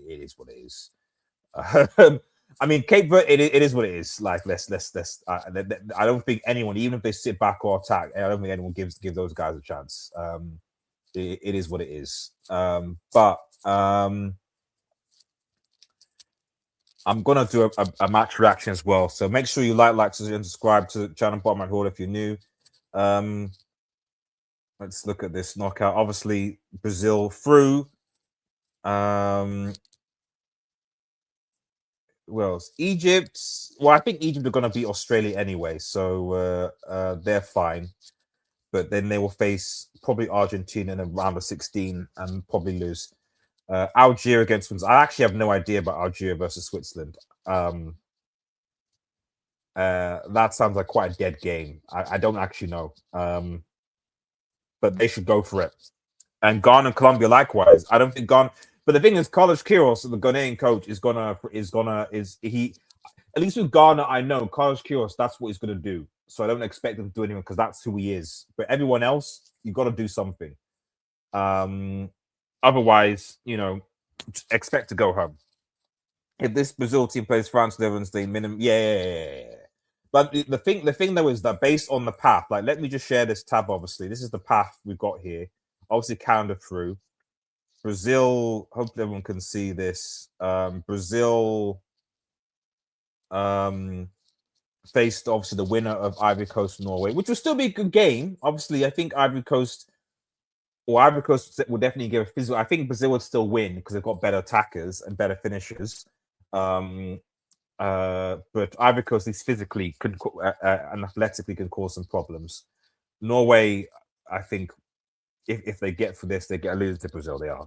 A: is what it is. I mean, Cape Verde, it is what it is. Like, let's. I don't think anyone, even if they sit back or attack, I don't think anyone gives those guys a chance. It is what it is. But I'm gonna do a match reaction as well. So make sure you like, and subscribe to the channel Bottom Right Hall if you're new. Let's look at this knockout. Obviously, Brazil through. Who else? Egypt. Well, I think Egypt are gonna beat Australia anyway, so they're fine. But then they will face probably Argentina in a round of 16 and probably lose. Algeria against Switzerland. I actually have no idea about Algeria versus Switzerland. That sounds like quite a dead game. I don't actually know. But they should go for it. And Ghana and Colombia likewise. I don't think Ghana. But the thing is, Carlos Queiroz, the Ghanaian coach, is he. At least with Ghana, I know Carlos Queiroz. That's what he's gonna do. So I don't expect him to do anything because that's who he is. But everyone else, you got to do something. Otherwise, just expect to go home. If this Brazil team plays France, Netherlands, they minimum, yeah. But the thing though is that based on the path, like let me just share this tab. Obviously, this is the path we've got here. Obviously, Canada through. Brazil. Hopefully, everyone can see this. Brazil faced obviously the winner of Ivory Coast Norway, which will still be a good game. Obviously, I think Ivory Coast will definitely give a physical. I think Brazil would still win because they've got better attackers and better finishers. But Ivory Coast, at least physically and athletically, can cause some problems. Norway, I think, if they get through this, they get alluded to Brazil. They are.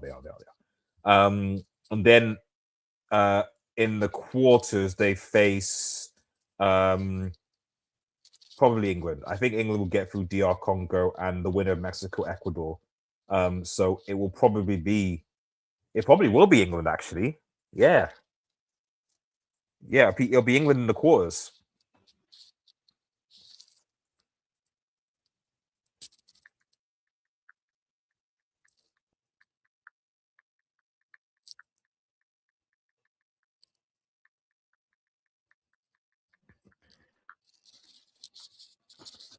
A: And then in the quarters, they face probably England. I think England will get through DR Congo and the winner of Mexico, Ecuador. So it will probably be. It probably will be England, actually. Yeah. It'll be England in the quarters.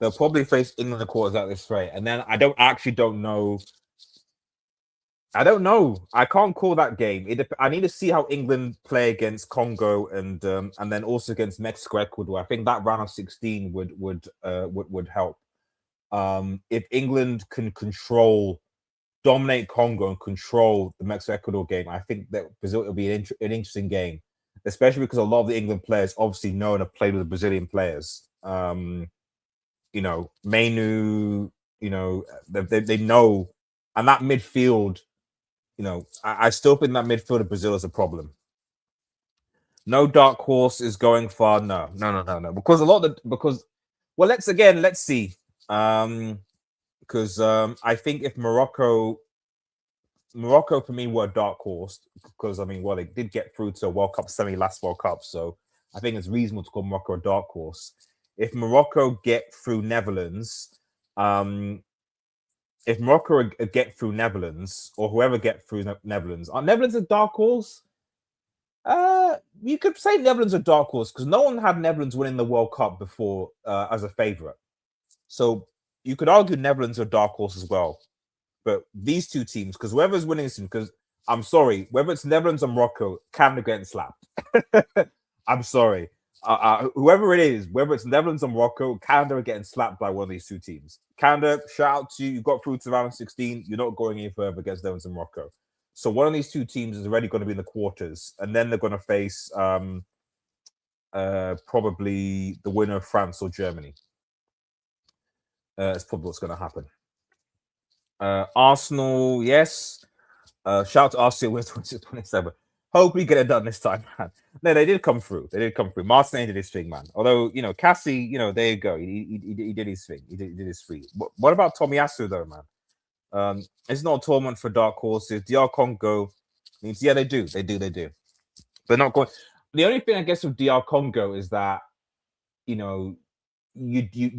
A: They'll probably face England in the quarters at this rate, and then I don't know. I don't know. I can't call that game. I need to see how England play against Congo and then also against Mexico, Ecuador. I think that round of 16 would help. If England can dominate Congo and control the Mexico Ecuador game, I think that Brazil will be an interesting game, especially because a lot of the England players obviously know and have played with the Brazilian players. Menu, they know, and that midfield. I still think that midfield of Brazil is a problem. No dark horse is going far. No. Because let's see. Because I think if Morocco for me were a dark horse, because they did get through to a World Cup semi last World Cup, so I think it's reasonable to call Morocco a dark horse. If Morocco get through Netherlands, if Morocco get through Netherlands or whoever get through Netherlands, are Netherlands a dark horse? You could say Netherlands are dark horse because no one had Netherlands winning the World Cup before as a favorite. So you could argue Netherlands are dark horse as well. But these two teams, because whoever's winning this, because I'm sorry, whether it's Netherlands or Morocco, Canada getting slapped. I'm sorry. Whoever it is, whether it's Netherlands or Morocco, Canada are getting slapped by one of these two teams. Canada, shout out to you. You got through to round 16. You're not going any further against Netherlands and Morocco. So one of these two teams is already going to be in the quarters, and then they're going to face probably the winner of France or Germany. It's probably what's going to happen. Arsenal, yes. Shout out to Arsenal with 26-27. Hope we get it done this time, man. No, they did come through. Martin did his thing, man. Although, Cassie, there you go. He did his thing. He did his thing. What about Tomiyasu, though, man? It's not a tournament for dark horses. DR Congo means, yeah, they do. They're not going. The only thing, I guess, with DR Congo is that, you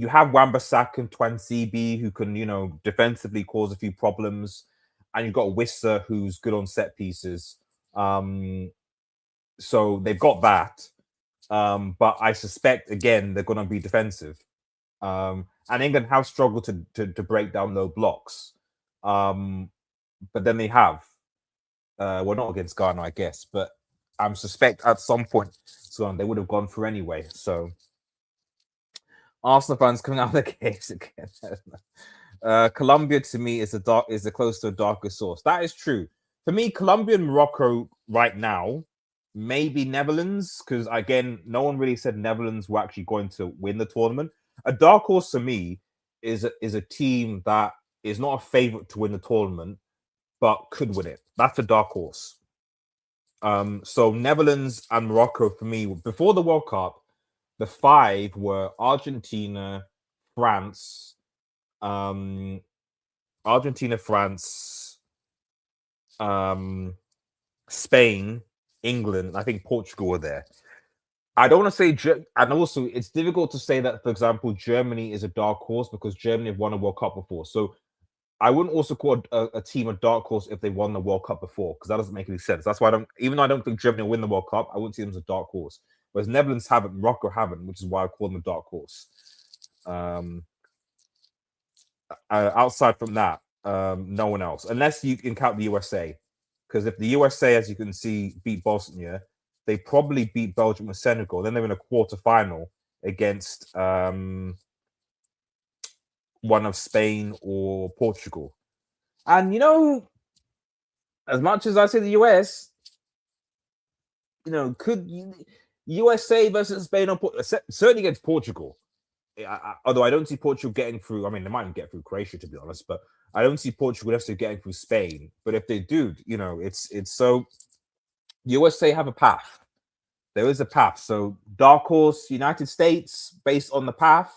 A: have Wan-Bissaka and Twansibi who can, defensively cause a few problems. And you've got Wissa who's good on set pieces. So they've got that. But I suspect again they're going to be defensive. And England have struggled to break down low blocks. But then they have. Well, not against Ghana, I guess, but I'm suspect at some point they would have gone through anyway. So Arsenal fans coming out of the caves again. Colombia to me is a close to a darker source. That is true. For me, Colombia and Morocco right now, maybe Netherlands, because again, no one really said Netherlands were actually going to win the tournament. A dark horse for me is a team that is not a favorite to win the tournament, but could win it. That's a dark horse. So Netherlands and Morocco for me before the World Cup, the five were Argentina, France, Argentina, France, Spain, England. I think Portugal were there. I don't want to say, and also it's difficult to say that, for example, Germany is a dark horse because Germany have won a World Cup before. So I wouldn't also call a team a dark horse if they won the World Cup before, because that doesn't make any sense. That's why even though I don't think Germany will win the World Cup, I wouldn't see them as a dark horse. Whereas Netherlands haven't, Morocco haven't, which is why I call them a dark horse. Outside from that, no one else, unless you can count the USA. Because if the USA, as you can see, beat Bosnia, they probably beat Belgium with Senegal. Then they're in a quarterfinal against one of Spain or Portugal. And as much as I say the US, could USA versus Spain or certainly against Portugal. Although I don't see Portugal getting through. I mean, they might get through Croatia, to be honest, but I don't see Portugal necessarily getting through Spain. But if they do, it's so USA have a path. There is a path. So dark horse, United States, based on the path,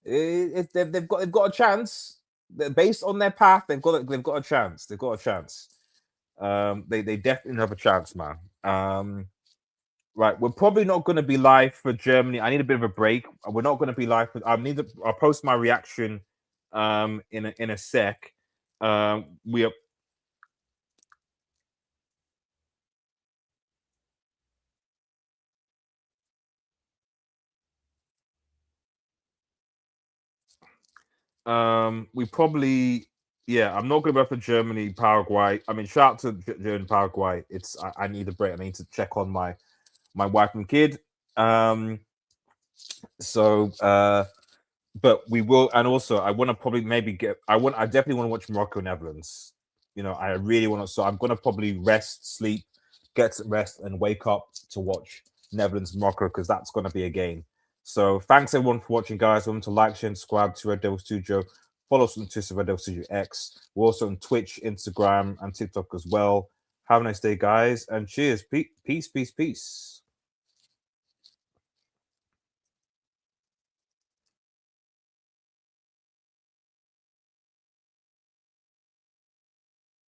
A: they've got a chance. Based on their path, they've got a chance. They've got a chance. They definitely have a chance, man. Right, we're probably not going to be live for Germany. I need a bit of a break. We're not going to be live. I'll post my reaction in a sec. We are. We probably. Yeah, I'm not going to go for Germany, Paraguay. I mean, shout out to Germany, Paraguay. I need a break. I need to check on my wife and kid. But we will, and also I want to probably I definitely want to watch Morocco, Netherlands. I really want to. So I'm going to probably sleep, get some rest, and wake up to watch Netherlands, Morocco, because that's going to be a game. So thanks everyone for watching, guys. Remember to like, share, and subscribe to Red Devil Studio. Follow us on Twitter, Red Devil Studio X. We're also on Twitch, Instagram, and TikTok as well. Have a nice day, guys, and cheers. Peace, peace, peace.